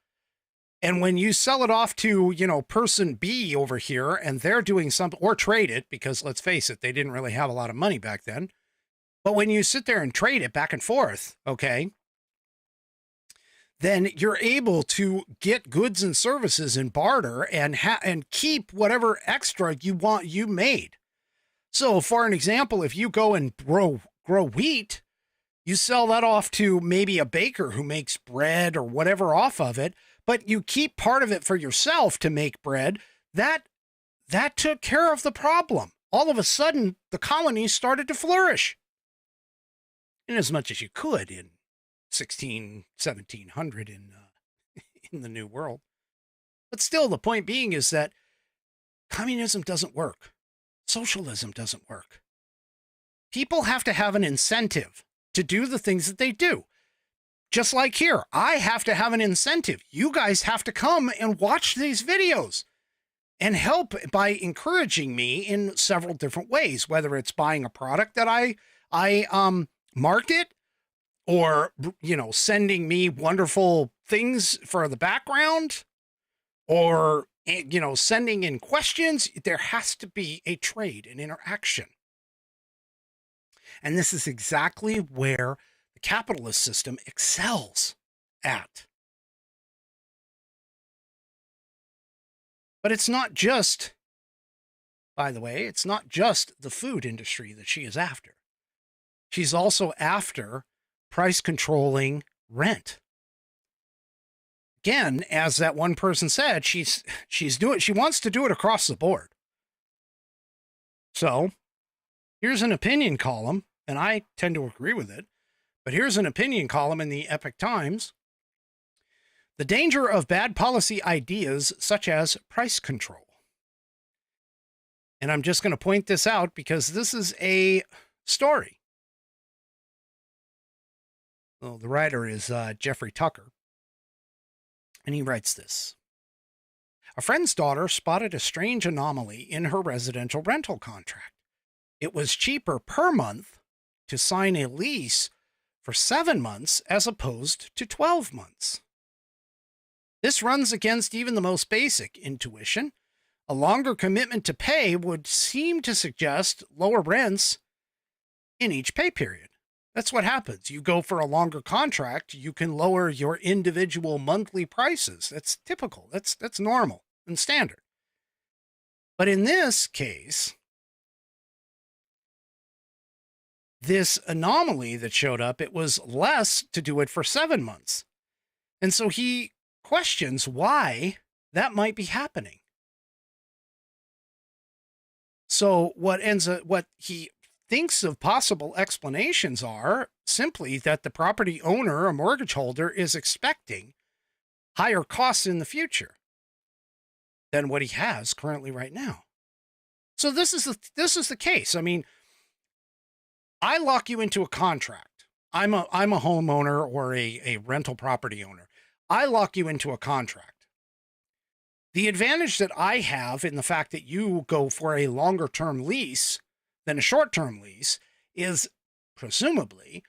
And when you sell it off to, person B over here and they're doing something, or trade it, because let's face it, they didn't really have a lot of money back then. But when you sit there and trade it back and forth, okay, then you're able to get goods and services in barter and keep whatever extra you made. So for an example, if you go and grow wheat, you sell that off to maybe a baker who makes bread or whatever off of it, but you keep part of it for yourself to make bread. That took care of the problem. All of a sudden, the colonies started to flourish. In as much as you could in 1700 in the New World. But still, the point being is that communism doesn't work. Socialism doesn't work. People have to have an incentive to do the things that they do. Just like here, I have to have an incentive. You guys have to come and watch these videos and help by encouraging me in several different ways, whether it's buying a product that I market, or, sending me wonderful things for the background, or, sending in questions. There has to be a trade, an interaction. And this is exactly where the capitalist system excels at. But it's not just, by the way, it's not just the food industry that she is after. She's also after price controlling rent. Again, as that one person said, she wants to do it across the board. So here's an opinion column, and I tend to agree with it, but here's an opinion column in the Epoch Times. The danger of bad policy ideas such as price control. And I'm just going to point this out because this is a story. Well, the writer is Jeffrey Tucker, and he writes this. A friend's daughter spotted a strange anomaly in her residential rental contract. It was cheaper per month to sign a lease for 7 months as opposed to 12 months. This runs against even the most basic intuition. A longer commitment to pay would seem to suggest lower rents in each pay period. That's what happens. You go for a longer contract, you can lower your individual monthly prices. That's typical. That's normal and standard. But in this case, this anomaly that showed up, it was less to do it for 7 months. And so he questions why that might be happening. So what he thinks of possible explanations are simply that the property owner or mortgage holder is expecting higher costs in the future than what he has currently right now. So this is the case. I mean, I lock you into a contract. I'm a homeowner or a rental property owner. I lock you into a contract. The advantage that I have in the fact that you go for a longer term lease than a short-term lease is, presumably,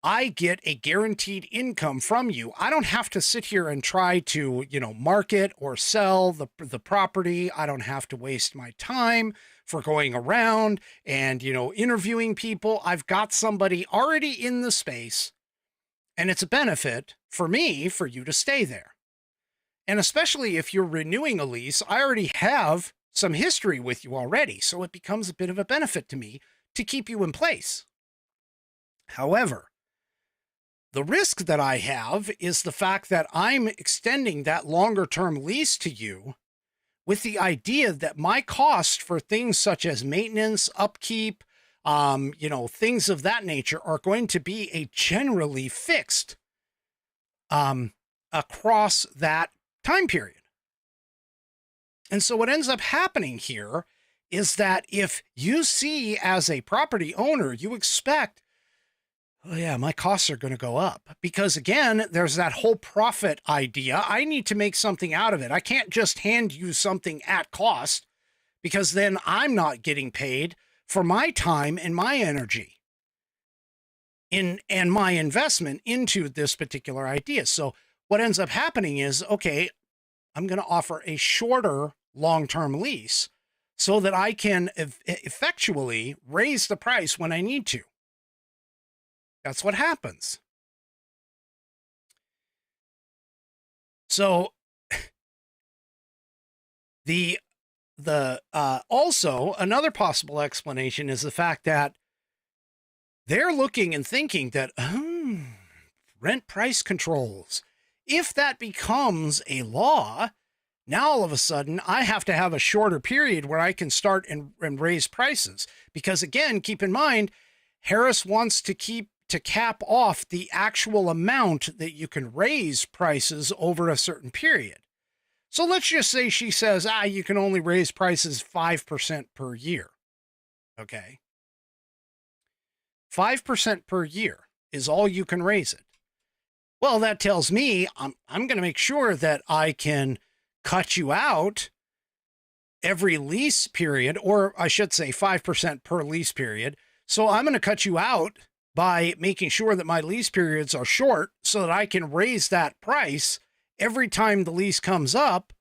I get a guaranteed income from you. I don't have to sit here and try to, market or sell the property. I don't have to waste my time for going around and, interviewing people. I've got somebody already in the space, And it's a benefit for me for you to stay there. And especially if you're renewing a lease, I already have some history with you already, so it becomes a bit of a benefit to me to keep you in place. However, the risk that I have is the fact that I'm extending that longer term lease to you with the idea that my costs for things such as maintenance, upkeep, things of that nature are going to be a generally fixed across that time period. And so what ends up happening here is that if you see as a property owner, you expect, oh yeah, my costs are going to go up because again, there's that whole profit idea. I need to make something out of it. I can't just hand you something at cost because then I'm not getting paid for my time and my energy and my investment into this particular idea. So what ends up happening is, okay, I'm going to offer a shorter long-term lease so that I can effectually raise the price when I need to. That's what happens. So also another possible explanation is the fact that they're looking and thinking that rent price controls, if that becomes a law, now all of a sudden I have to have a shorter period where I can start and raise prices. Because again, keep in mind, Harris wants to cap off the actual amount that you can raise prices over a certain period. So let's just say she says, you can only raise prices 5% per year. Okay. 5% per year is all you can raise it. Well, that tells me I'm going to make sure that I can cut you out every lease period, or I should say 5% per lease period. So I'm going to cut you out by making sure that my lease periods are short so that I can raise that price every time the lease comes up.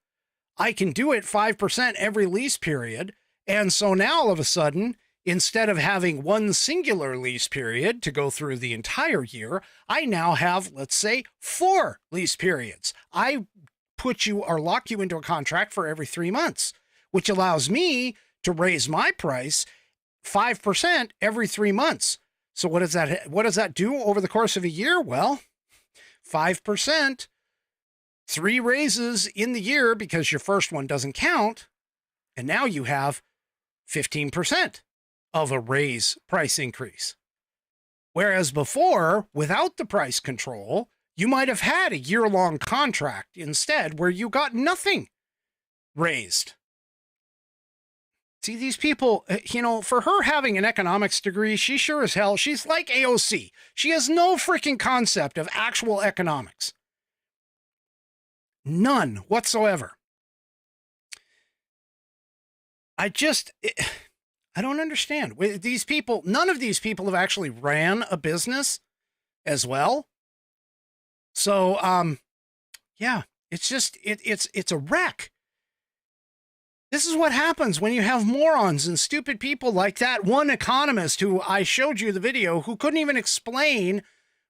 I can do it 5% every lease period. And so now all of a sudden, instead of having one singular lease period to go through the entire year, I now have, let's say, 4 lease periods. I put you or lock you into a contract for every 3 months, which allows me to raise my price 5% every 3 months. So what does that do over the course of a year? Well, 5%, 3 raises in the year because your first one doesn't count. And now you have 15% of a raise price increase. Whereas before, without the price control, you might have had a year-long contract instead where you got nothing raised. See, these people, for her having an economics degree, she sure as hell, she's like AOC. She has no freaking concept of actual economics. None whatsoever. I don't understand. These people, none of these people have actually ran a business as well. So, yeah, it's just, it's a wreck. This is what happens when you have morons and stupid people like that one economist who I showed you the video who couldn't even explain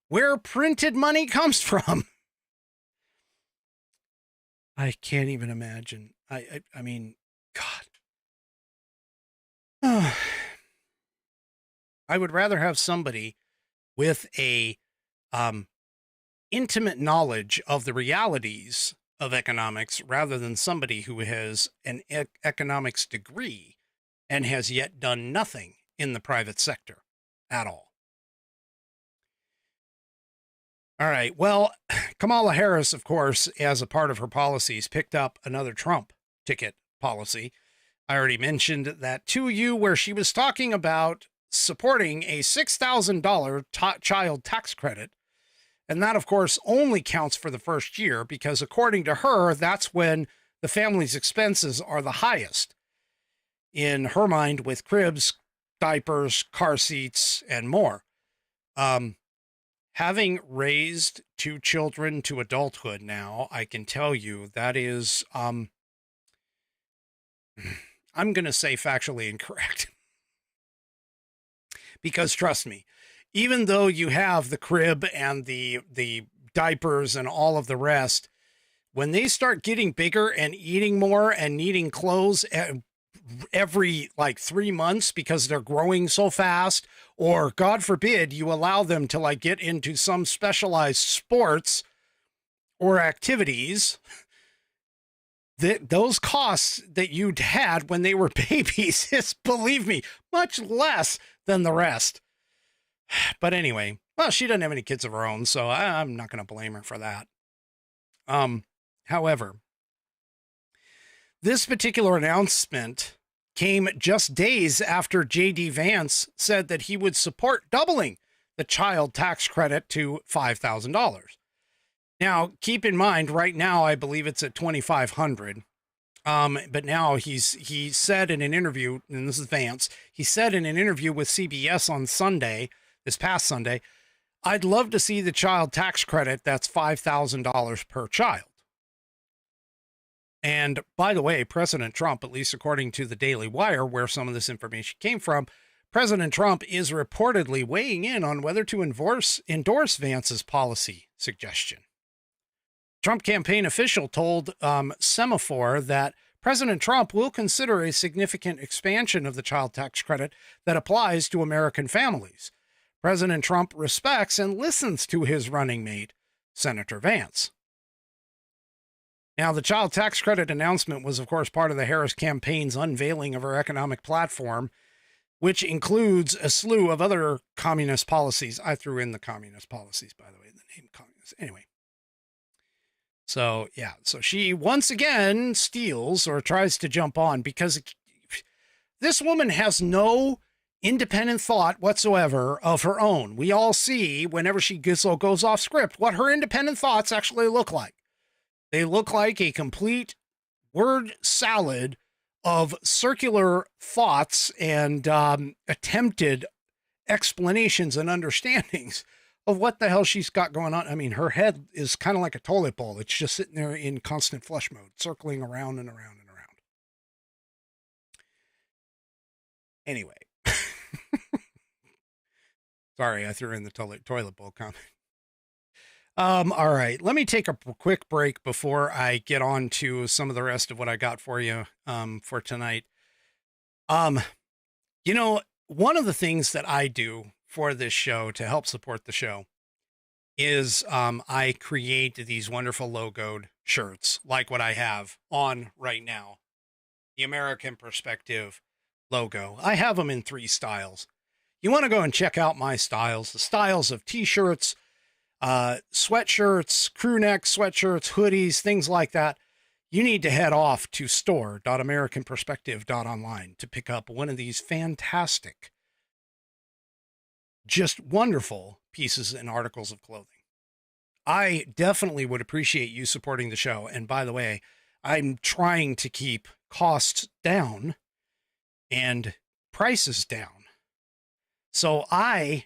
where printed money comes from. I can't even imagine. I mean, God. I would rather have somebody with a intimate knowledge of the realities of economics rather than somebody who has an economics degree and has yet done nothing in the private sector at all. All right. Well, Kamala Harris, of course, as a part of her policies, picked up another Trump ticket policy. I already mentioned that to you, where she was talking about supporting a $6,000 child tax credit. And that, of course, only counts for the first year because according to her, that's when the family's expenses are the highest in her mind, with cribs, diapers, car seats, and more. Having raised 2 children to adulthood now, I can tell you that is, I'm going to say factually incorrect. Because trust me, even though you have the crib and the diapers and all of the rest, when they start getting bigger and eating more and needing clothes every like 3 months because they're growing so fast, or God forbid you allow them to like get into some specialized sports or activities, those costs that you'd had when they were babies is, believe me, much less than the rest. But anyway, well, she doesn't have any kids of her own, so I'm not going to blame her for that. However, this particular announcement came just days after J.D. Vance said that he would support doubling the child tax credit to $5,000. Now, keep in mind, right now, I believe it's at $2,500. But now he said in an interview, and this is Vance, he said in an interview with CBS on Sunday, this past Sunday, I'd love to see the child tax credit that's $5,000 per child. And by the way, President Trump, at least according to the Daily Wire, where some of this information came from, President Trump is reportedly weighing in on whether to endorse Vance's policy suggestion. Trump campaign official told Semaphore that President Trump will consider a significant expansion of the child tax credit that applies to American families. President Trump respects and listens to his running mate, Senator Vance. Now, the child tax credit announcement was, of course, part of the Harris campaign's unveiling of her economic platform, which includes a slew of other communist policies. I threw in the communist policies, by the way, the name communist. Anyway. So, yeah, so she once again steals or tries to jump on because this woman has no independent thought whatsoever of her own. We all see whenever she goes off script what her independent thoughts actually look like. They look like a complete word salad of circular thoughts and attempted explanations and understandings of what the hell she's got going on. I mean, her head is kind of like a toilet bowl. It's just sitting there in constant flush mode, circling around and around and around. Anyway. Sorry, I threw in the toilet bowl comment. All right, let me take a quick break before I get on to some of the rest of what I got for you for tonight. You know, one of the things that I do for this show to help support the show is I create these wonderful logoed shirts like what I have on right now, the American Perspective logo. I have them in 3 styles. You want to go and check out my styles, the styles of t-shirts, sweatshirts, crew neck sweatshirts, hoodies, things like that. You need to head off to store.americanperspective.online to pick up one of these fantastic, just wonderful pieces and articles of clothing. I definitely would appreciate you supporting the show. And by the way, I'm trying to keep costs down and prices down. So I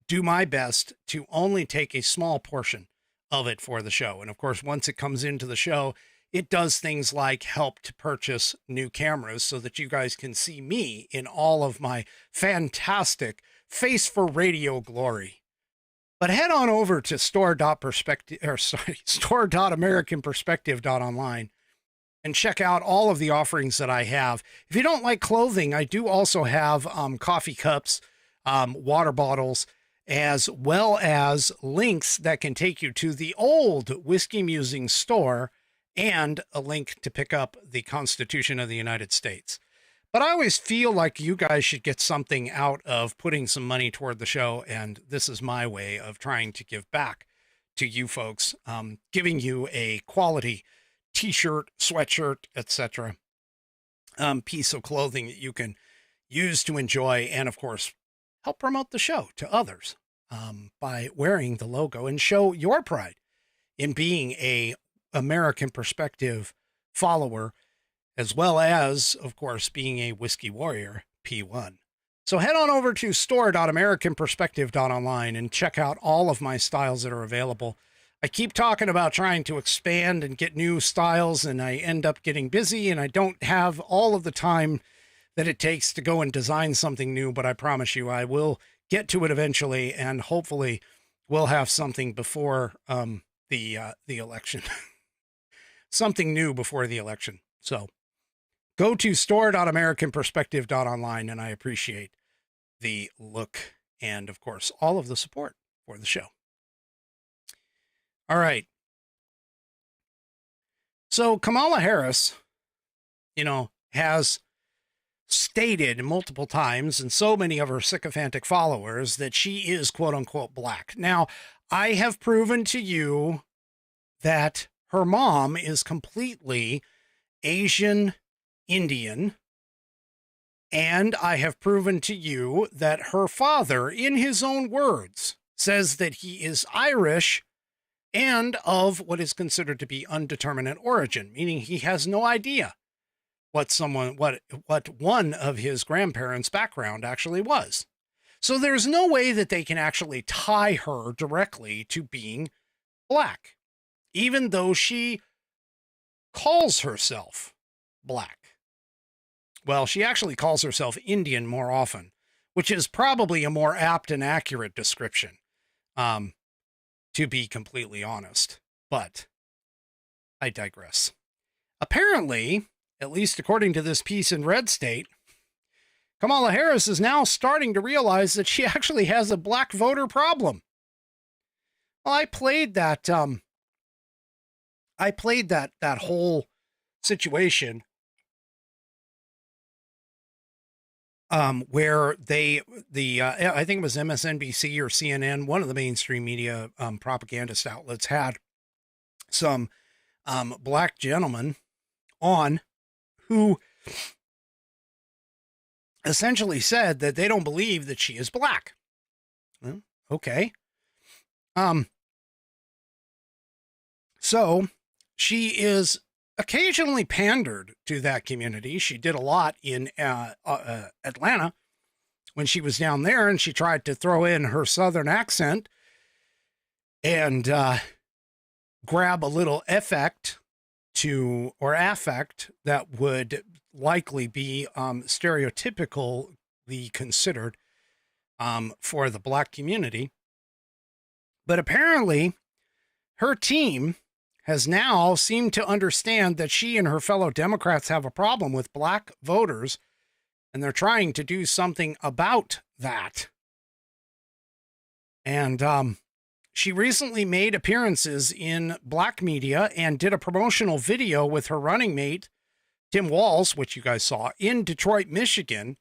do my best to only take a small portion of it for the show. And of course, once it comes into the show, it does things like help to purchase new cameras so that you guys can see me in all of my fantastic face for radio glory. But head on over to store.americanperspective.online and check out all of the offerings that I have. If you don't like clothing, I do also have coffee cups, water bottles, as well as links that can take you to the old Whiskey Musing store and a link to pick up the Constitution of the United States. But I always feel like you guys should get something out of putting some money toward the show, and this is my way of trying to give back to you folks, giving you a quality t-shirt, sweatshirt, etc. Piece of clothing that you can use to enjoy and, of course, help promote the show to others by wearing the logo and show your pride in being a American Perspective follower, as well as, of course, being a Whiskey Warrior P1. So head on over to store.americanperspective.online and check out all of my styles that are available. I keep talking about trying to expand and get new styles, and I end up getting busy, and I don't have all of the time that it takes to go and design something new, but I promise you I will get to it eventually, and hopefully we'll have something before the election. Something new before the election. So go to store.americanperspective.online, and I appreciate the look and, of course, all of the support for the show. All right. So Kamala Harris, has stated multiple times, and so many of her sycophantic followers, that she is quote unquote black. Now, I have proven to you that her mom is completely Asian Indian, and I have proven to you that her father, in his own words, says that he is Irish and of what is considered to be undeterminate origin, meaning he has no idea what one of his grandparents' background actually was. So there's no way that they can actually tie her directly to being black, even though she calls herself black. Well, she actually calls herself Indian more often, which is probably a more apt and accurate description, to be completely honest. But I digress. Apparently, at least according to this piece in Red State, Kamala Harris is now starting to realize that she actually has a black voter problem. Well, I played that whole situation where I think it was MSNBC or CNN, one of the mainstream media propagandist outlets, had some black gentlemen on who essentially said that they don't believe that she is black. Well, okay. So she is occasionally pandered to that community. She did a lot in Atlanta when she was down there, and she tried to throw in her Southern accent and grab a little affect that would likely be stereotypically considered for the black community. But apparently her team has now seemed to understand that she and her fellow Democrats have a problem with black voters, and they're trying to do something about that. And she recently made appearances in black media and did a promotional video with her running mate, Tim Walz, which you guys saw, in Detroit, Michigan.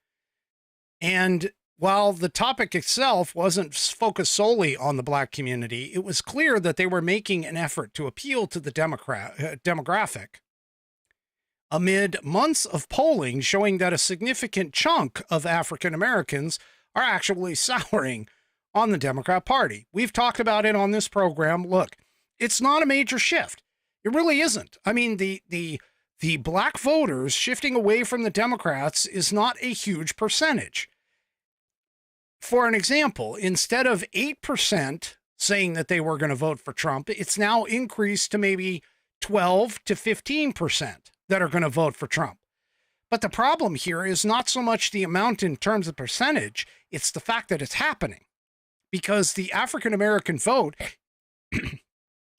And while the topic itself wasn't focused solely on the black community, it was clear that they were making an effort to appeal to the demographic amid months of polling showing that a significant chunk of African Americans are actually souring on the Democrat Party. We've talked about it on this program. Look, it's not a major shift. It really isn't. I mean, the black voters shifting away from the Democrats is not a huge percentage. For an example, instead of 8% saying that they were going to vote for Trump, it's now increased to maybe 12 to 15% that are going to vote for Trump. But the problem here is not so much the amount in terms of percentage, it's the fact that it's happening. Because the African American vote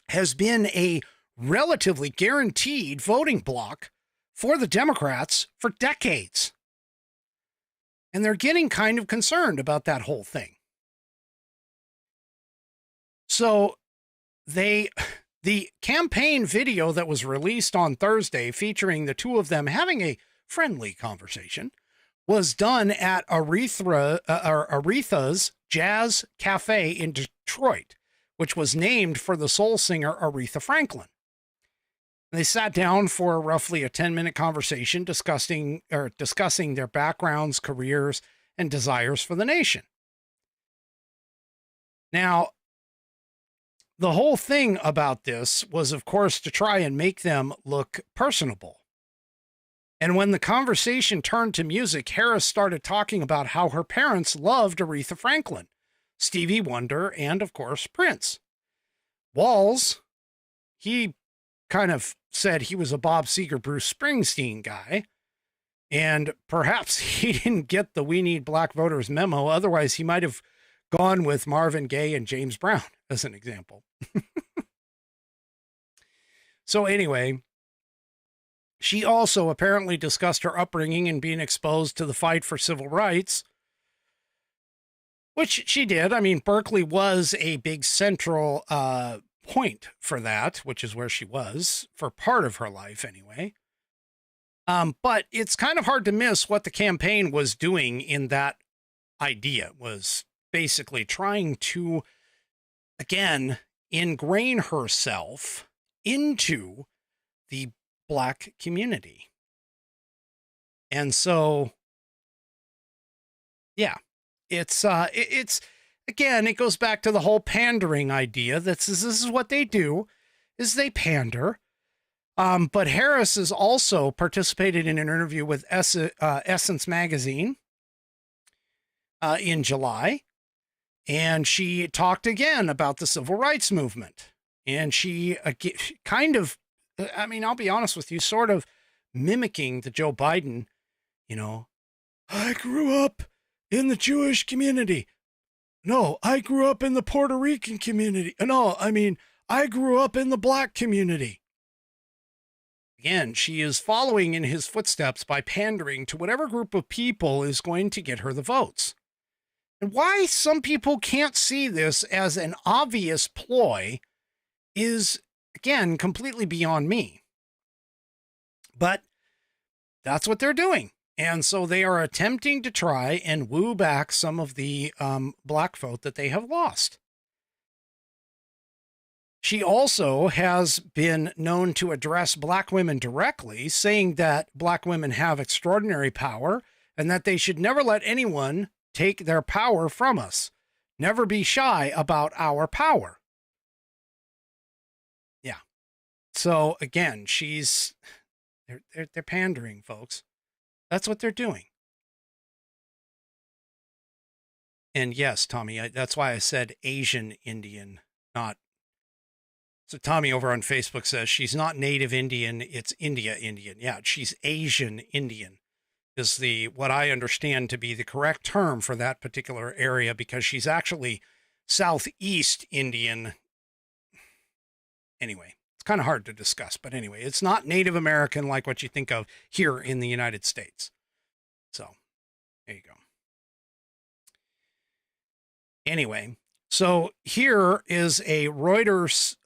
has been a relatively guaranteed voting bloc for the Democrats for decades. And they're getting kind of concerned about that whole thing. So the campaign video that was released on Thursday featuring the two of them having a friendly conversation was done at Aretha's Jazz Cafe in Detroit, which was named for the soul singer Aretha Franklin. They sat down for roughly a 10-minute conversation discussing their backgrounds, careers, and desires for the nation. Now, the whole thing about this was, of course, to try and make them look personable. And when the conversation turned to music, Harris started talking about how her parents loved Aretha Franklin, Stevie Wonder, and, of course, Prince. Walz, he kind of said he was a Bob Seger, Bruce Springsteen guy, and perhaps he didn't get the "We Need Black Voters" memo. Otherwise, he might have gone with Marvin Gaye and James Brown as an example. So anyway, she also apparently discussed her upbringing and being exposed to the fight for civil rights, which she did. I mean, Berkeley was a big central point for that, which is where she was for part of her life anyway. But it's kind of hard to miss what the campaign was doing in that idea. Was basically trying to, again, ingrain herself into the Black community. And so, yeah, it's again, it goes back to the whole pandering idea. This is what they do, is they pander. But Harris has also participated in an interview with Essence magazine in July. And she talked again about the civil rights movement. And she kind of, I mean, I'll be honest with you, sort of mimicking the Joe Biden, you know, I grew up in the Jewish community. No, I grew up in the Puerto Rican community. No, I mean, I grew up in the Black community. Again, she is following in his footsteps by pandering to whatever group of people is going to get her the votes. And why some people can't see this as an obvious ploy is, again, completely beyond me. But that's what they're doing. And so they are attempting to try and woo back some of the Black vote that they have lost. She also has been known to address Black women directly, saying that Black women have extraordinary power and that they should never let anyone take their power from us. Never be shy about our power. Yeah. So again, they're pandering, folks. That's what they're doing. And yes, Tommy, that's why I said Asian Indian, not. So Tommy over on Facebook says she's not native Indian, it's India Indian. Yeah, she's Asian Indian is what I understand to be the correct term for that particular area, because she's actually Southeast Indian. Anyway, it's kind of hard to discuss, but anyway, it's not Native American like what you think of here in the United States. So there you go. Anyway, so here is a Reuters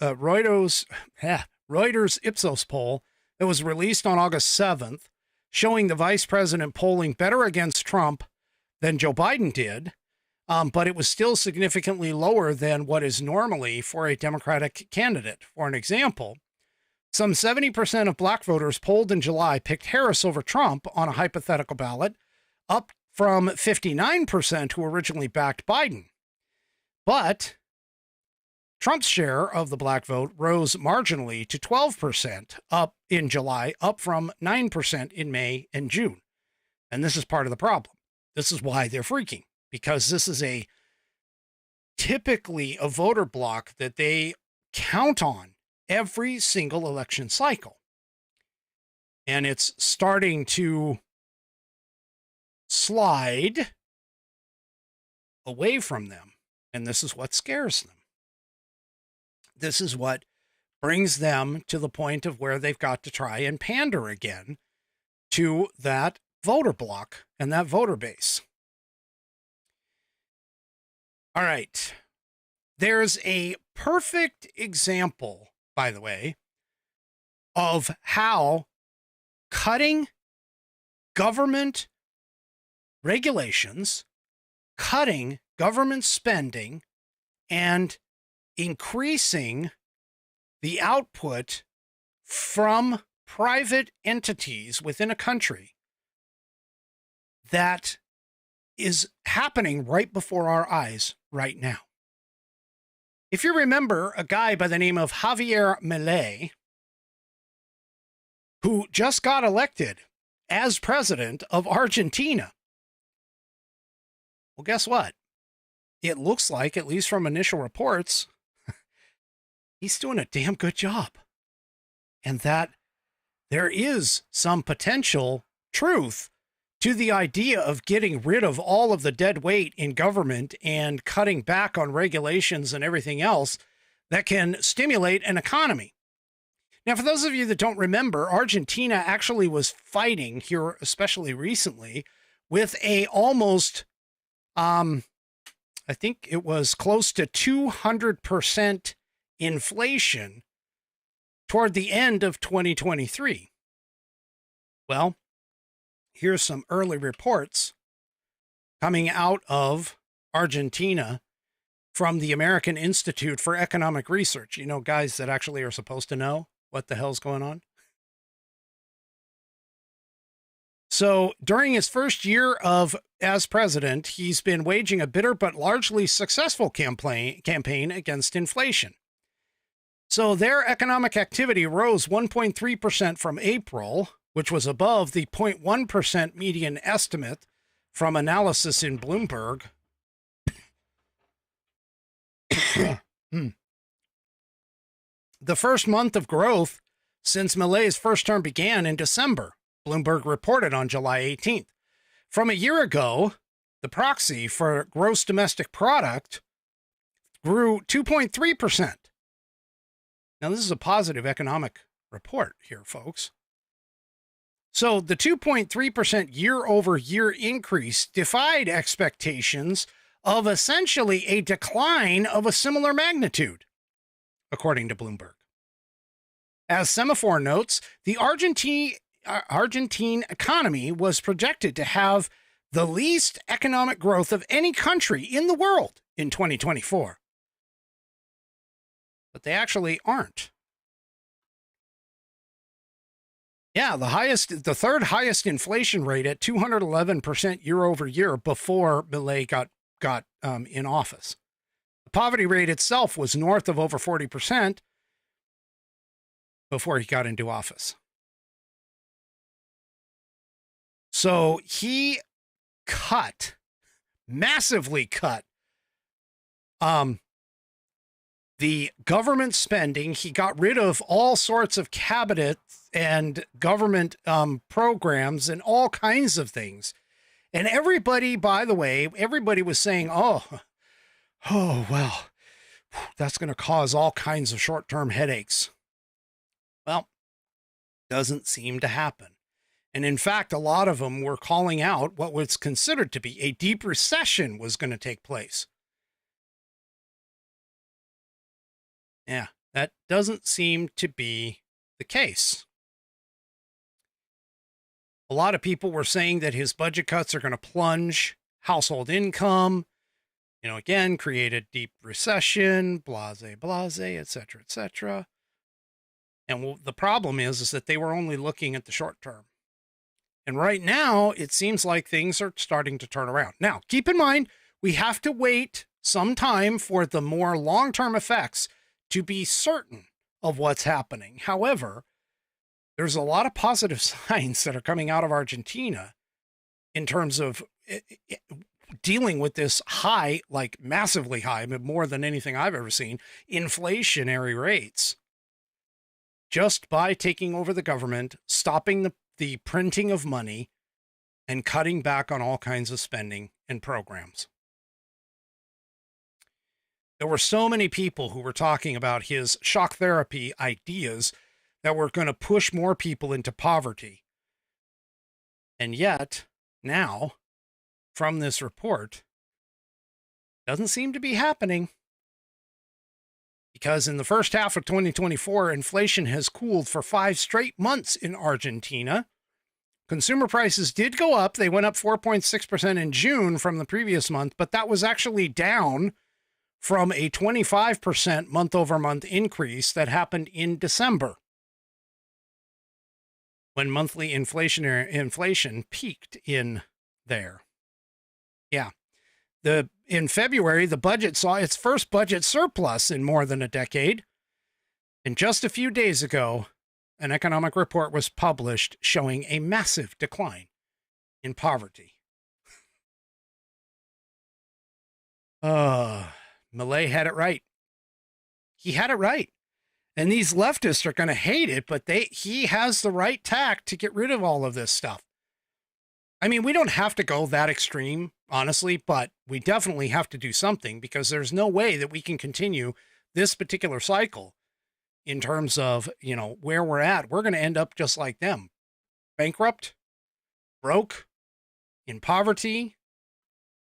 Ipsos poll that was released on August 7th, showing the vice president polling better against Trump than Joe Biden did, but it was still significantly lower than what is normally for a Democratic candidate. For an example, some 70% of Black voters polled in July picked Harris over Trump on a hypothetical ballot, up from 59% who originally backed Biden. But Trump's share of the Black vote rose marginally to 12% up in July, up from 9% in May and June. And this is part of the problem. This is why they're freaking, because this is typically a voter bloc that they count on every single election cycle. And it's starting to slide away from them. And this is what scares them. This is what brings them to the point of where they've got to try and pander again to that voter bloc and that voter base. All right. There's a perfect example, by the way, of how cutting government regulations, cutting government spending, and increasing the output from private entities within a country that is happening right before our eyes right now. If you remember a guy by the name of Javier Milei, who just got elected as president of Argentina, well, guess what? It looks like, at least from initial reports, he's doing a damn good job. And that there is some potential truth to the idea of getting rid of all of the dead weight in government and cutting back on regulations and everything else that can stimulate an economy. Now, for those of you that don't remember, Argentina actually was fighting here, especially recently, with a almost, I think it was close to 200% inflation toward the end of 2023. Well, here's some early reports coming out of Argentina from the American Institute for Economic Research. You know, guys that actually are supposed to know what the hell's going on. So during his first year as president, he's been waging a bitter but largely successful campaign against inflation. So their economic activity rose 1.3% from April, which was above the 0.1% median estimate from analysis in Bloomberg. The first month of growth since Milei's first term began in December, Bloomberg reported on July 18th. From a year ago, the proxy for gross domestic product grew 2.3%. Now, this is a positive economic report here, folks. So the 2.3% year-over-year increase defied expectations of essentially a decline of a similar magnitude, according to Bloomberg. As Semaphore notes, the Argentine economy was projected to have the least economic growth of any country in the world in 2024. But they actually aren't. Yeah, the third highest inflation rate at 211% year over year before Milei got in office. The poverty rate itself was north of over 40% before he got into office. So he massively cut the government spending. He got rid of all sorts of cabinet and government programs and all kinds of things. And everybody, by the way, everybody was saying, oh, well, that's going to cause all kinds of short-term headaches. Well, doesn't seem to happen. And in fact, a lot of them were calling out what was considered to be a deep recession was going to take place. Yeah, that doesn't seem to be the case. A lot of people were saying that his budget cuts are going to plunge household income, again, create a deep recession, blase, et cetera, et cetera. And the problem is that they were only looking at the short term. And right now, it seems like things are starting to turn around. Now, keep in mind, we have to wait some time for the more long-term effects to be certain of what's happening. However, there's a lot of positive signs that are coming out of Argentina in terms of dealing with this high, like massively high, but more than anything I've ever seen, inflationary rates. Just by taking over the government, stopping the printing of money, and cutting back on all kinds of spending and programs. There were so many people who were talking about his shock therapy ideas that were going to push more people into poverty. And yet, now, from this report, doesn't seem to be happening. Because in the first half of 2024, inflation has cooled for 5 straight months in Argentina. Consumer prices did go up. They went up 4.6% in June from the previous month, but that was actually down from a 25% month-over-month increase that happened in December, when monthly inflation peaked in there. Yeah. In February, the budget saw its first budget surplus in more than a decade. And just a few days ago, an economic report was published showing a massive decline in poverty. Milei had it right. He had it right. And these leftists are going to hate it, but he has the right tact to get rid of all of this stuff. I mean, we don't have to go that extreme, honestly, but we definitely have to do something because there's no way that we can continue this particular cycle in terms of, you know, where we're at. We're going to end up just like them, bankrupt, broke, in poverty,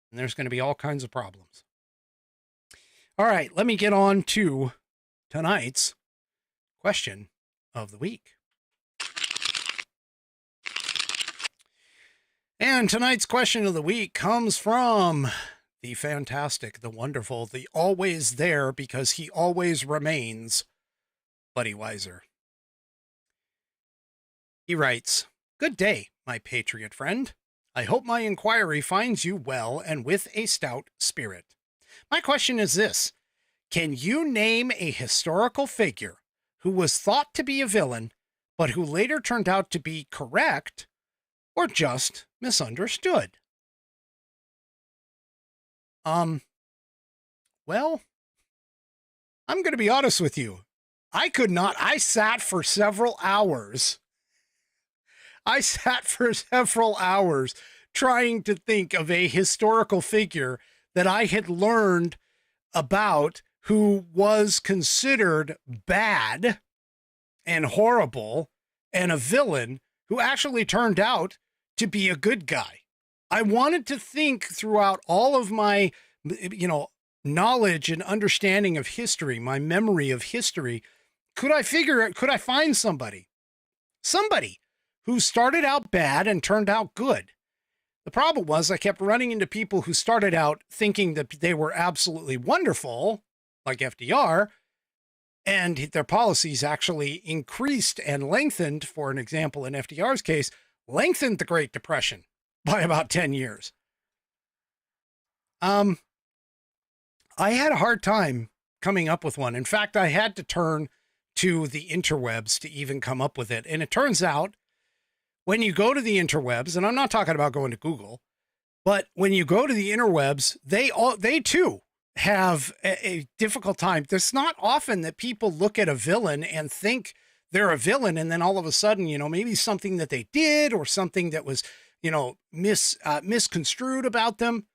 and there's going to be all kinds of problems. All right, let me get on to tonight's question of the week. And tonight's question of the week comes from the fantastic, the wonderful, the always there because he always remains, Buddy Weiser. He writes, "Good day, my patriot friend. I hope my inquiry finds you well and with a stout spirit. My question is this. Can you name a historical figure who was thought to be a villain, but who later turned out to be correct or just misunderstood?" Well, I'm going to be honest with you. I could not. I sat for several hours trying to think of a historical figure that I had learned about who was considered bad and horrible and a villain who actually turned out to be a good guy. I wanted to think throughout all of my, knowledge and understanding of history, my memory of history. Could I find somebody who started out bad and turned out good? The problem was I kept running into people who started out thinking that they were absolutely wonderful, like FDR, and their policies actually increased and lengthened, for an example, in FDR's case, lengthened the Great Depression by about 10 years. I had a hard time coming up with one. In fact, I had to turn to the interwebs to even come up with it. And it turns out when you go to the interwebs, and I'm not talking about going to Google, but when you go to the interwebs, they too have a difficult time. There's not often that people look at a villain and think they're a villain, and then all of a sudden, maybe something that they did or something that was, misconstrued about them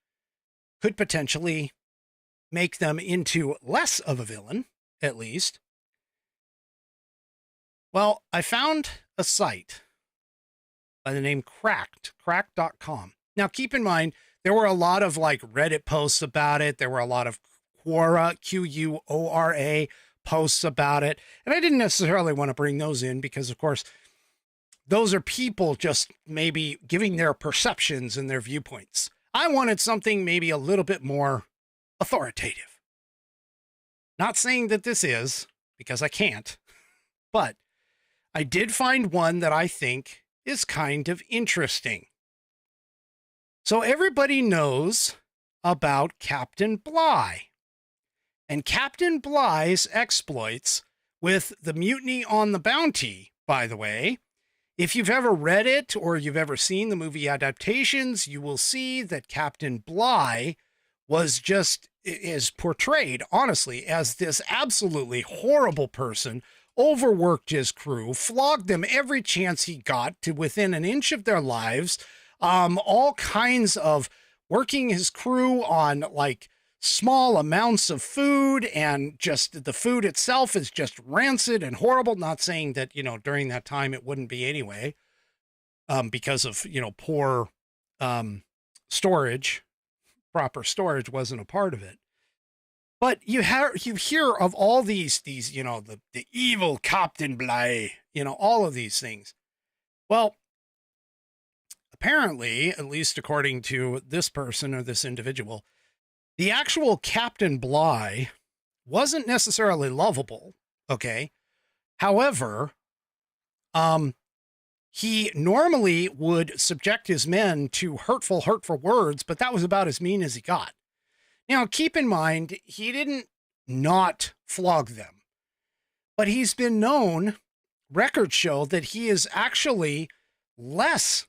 could potentially make them into less of a villain, at least. Well, I found a site by the name cracked.com. Now, keep in mind, there were a lot of Reddit posts about it. There were a lot of Quora, Quora posts about it. And I didn't necessarily want to bring those in because, of course, those are people just maybe giving their perceptions and their viewpoints. I wanted something maybe a little bit more authoritative. Not saying that this is, because I can't, but I did find one that I think is kind of interesting. So everybody knows about Captain Bligh. And Captain Bligh's exploits with the mutiny on the Bounty, by the way, if you've ever read it or you've ever seen the movie adaptations, you will see that Captain Bligh is portrayed, honestly, as this absolutely horrible person, overworked his crew, flogged them every chance he got to within an inch of their lives, all kinds of working his crew on small amounts of food, and just the food itself is just rancid and horrible. Not saying that, during that time it wouldn't be anyway, because of, poor storage. Proper storage wasn't a part of it. But you hear of all these the evil Captain Bligh, all of these things. Well, apparently, at least according to this person or this individual, the actual Captain Bligh wasn't necessarily lovable, okay? However, he normally would subject his men to hurtful words, but that was about as mean as he got. Now, keep in mind, he didn't not flog them, but he's been known, records show, that he is actually less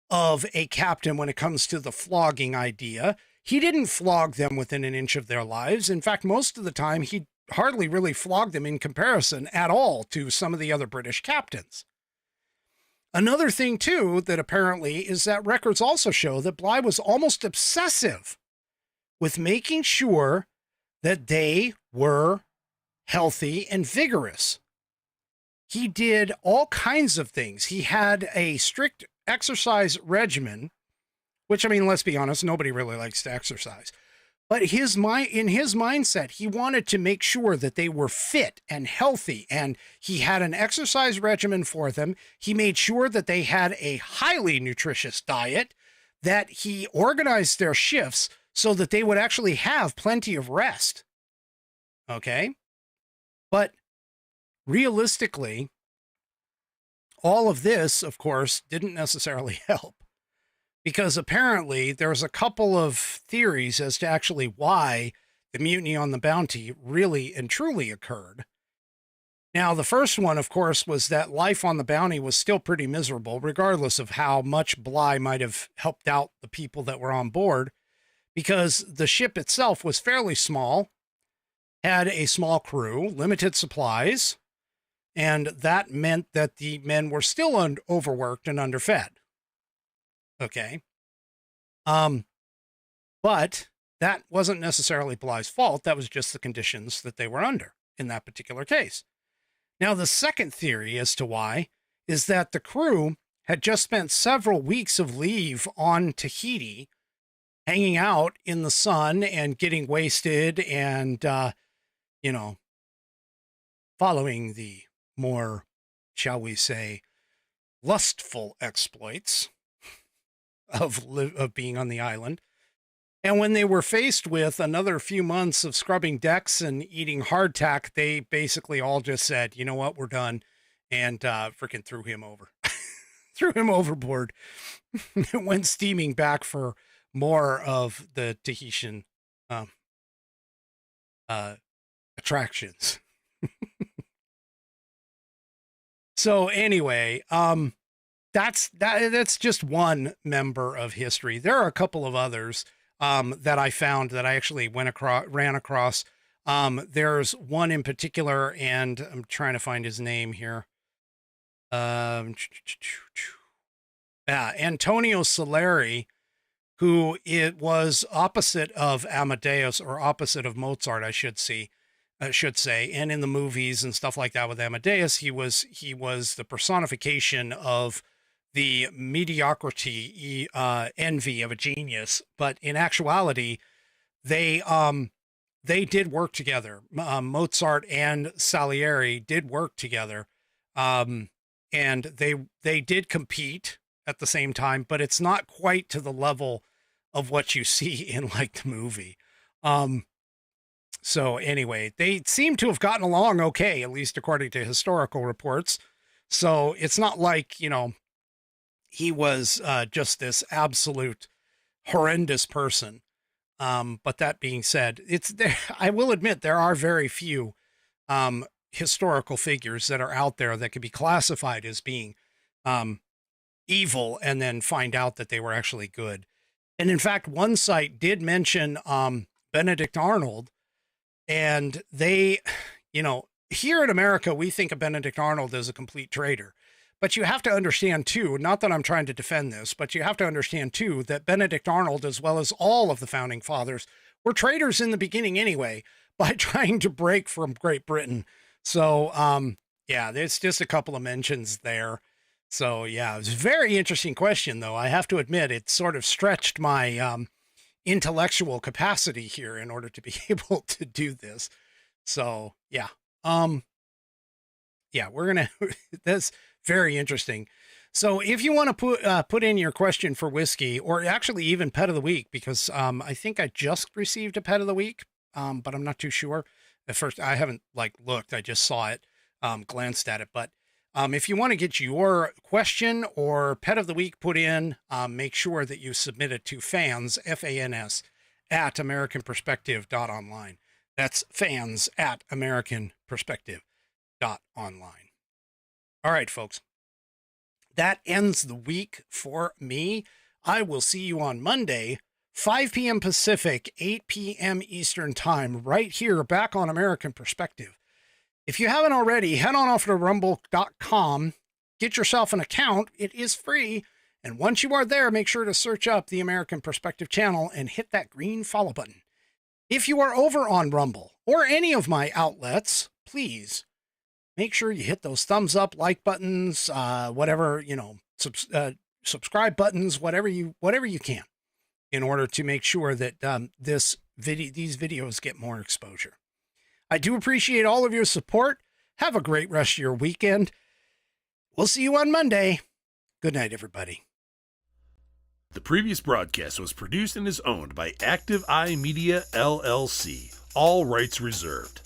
of a captain when it comes to the flogging idea. He didn't flog them within an inch of their lives. In fact, most of the time, he hardly really flogged them in comparison at all to some of the other British captains. Another thing, too, that apparently is that records also show that Bly was almost obsessive with making sure that they were healthy and vigorous. He did all kinds of things. He had a strict exercise regimen, which, I mean, let's be honest, nobody really likes to exercise. But in his mindset, he wanted to make sure that they were fit and healthy, and he had an exercise regimen for them. He made sure that they had a highly nutritious diet, that he organized their shifts so that they would actually have plenty of rest. Okay? But realistically, all of this, of course, didn't necessarily help. Because apparently there's a couple of theories as to actually why the mutiny on the Bounty really and truly occurred. Now, the first one, of course, was that life on the Bounty was still pretty miserable, regardless of how much Bly might have helped out the people that were on board, because the ship itself was fairly small, had a small crew, limited supplies, and that meant that the men were still overworked and underfed. Okay. But that wasn't necessarily Bly's fault. That was just the conditions that they were under in that particular case. Now, the second theory as to why is that the crew had just spent several weeks of leave on Tahiti, hanging out in the sun and getting wasted and, following the more, shall we say, lustful exploits of being on the island. And when they were faced with another few months of scrubbing decks and eating hardtack, they basically all just said, you know what, we're done, and freaking threw him over. Threw him overboard. Went steaming back for more of the Tahitian attractions. So anyway, that's just one member of history. There are a couple of others that I found that I actually ran across. There's one in particular, and I'm trying to find his name here. Antonio Salieri, who it was opposite of Amadeus, or opposite of Mozart, I should say. And in the movies and stuff like that with Amadeus, he was the personification of the mediocrity, envy of a genius. But in actuality, they did work together. Mozart and Salieri did work together. And they did compete at the same time, but it's not quite to the level of what you see in like the movie. So anyway, they seem to have gotten along okay, at least according to historical reports. So it's not like, he was just this absolute horrendous person. But that being said, I will admit there are very few historical figures that are out there that could be classified as being evil and then find out that they were actually good. And in fact, one site did mention Benedict Arnold, and they, here in America, we think of Benedict Arnold as a complete traitor. But you have to understand, too, not that I'm trying to defend this, but you have to understand, too, that Benedict Arnold, as well as all of the founding fathers, were traitors in the beginning anyway, by trying to break from Great Britain. So, there's just a couple of mentions there. So, yeah, it was a very interesting question, though. I have to admit, it sort of stretched my intellectual capacity here in order to be able to do this. So, yeah. We're going to, that's very interesting. So if you want to put in your question for whiskey, or actually even pet of the week, because I think I just received a pet of the week, but I'm not too sure. At first, I haven't looked, I just saw it, glanced at it. But if you want to get your question or pet of the week put in, make sure that you submit it to fans, FANS, at AmericanPerspective.online. That's fans at AmericanPerspective.online. All right, folks. That ends the week for me. I will see you on Monday, 5 p.m. Pacific, 8 p.m. Eastern Time, right here back on American Perspective. If you haven't already, head on off to rumble.com, get yourself an account. It is free. And once you are there, make sure to search up the American Perspective channel and hit that green follow button. If you are over on Rumble or any of my outlets, please make sure you hit those thumbs up, like buttons, whatever, subscribe buttons, whatever you can, in order to make sure that these videos get more exposure. I do appreciate all of your support. Have a great rest of your weekend. We'll see you on Monday. Good night, everybody. The previous broadcast was produced and is owned by Active Eye Media LLC. All rights reserved.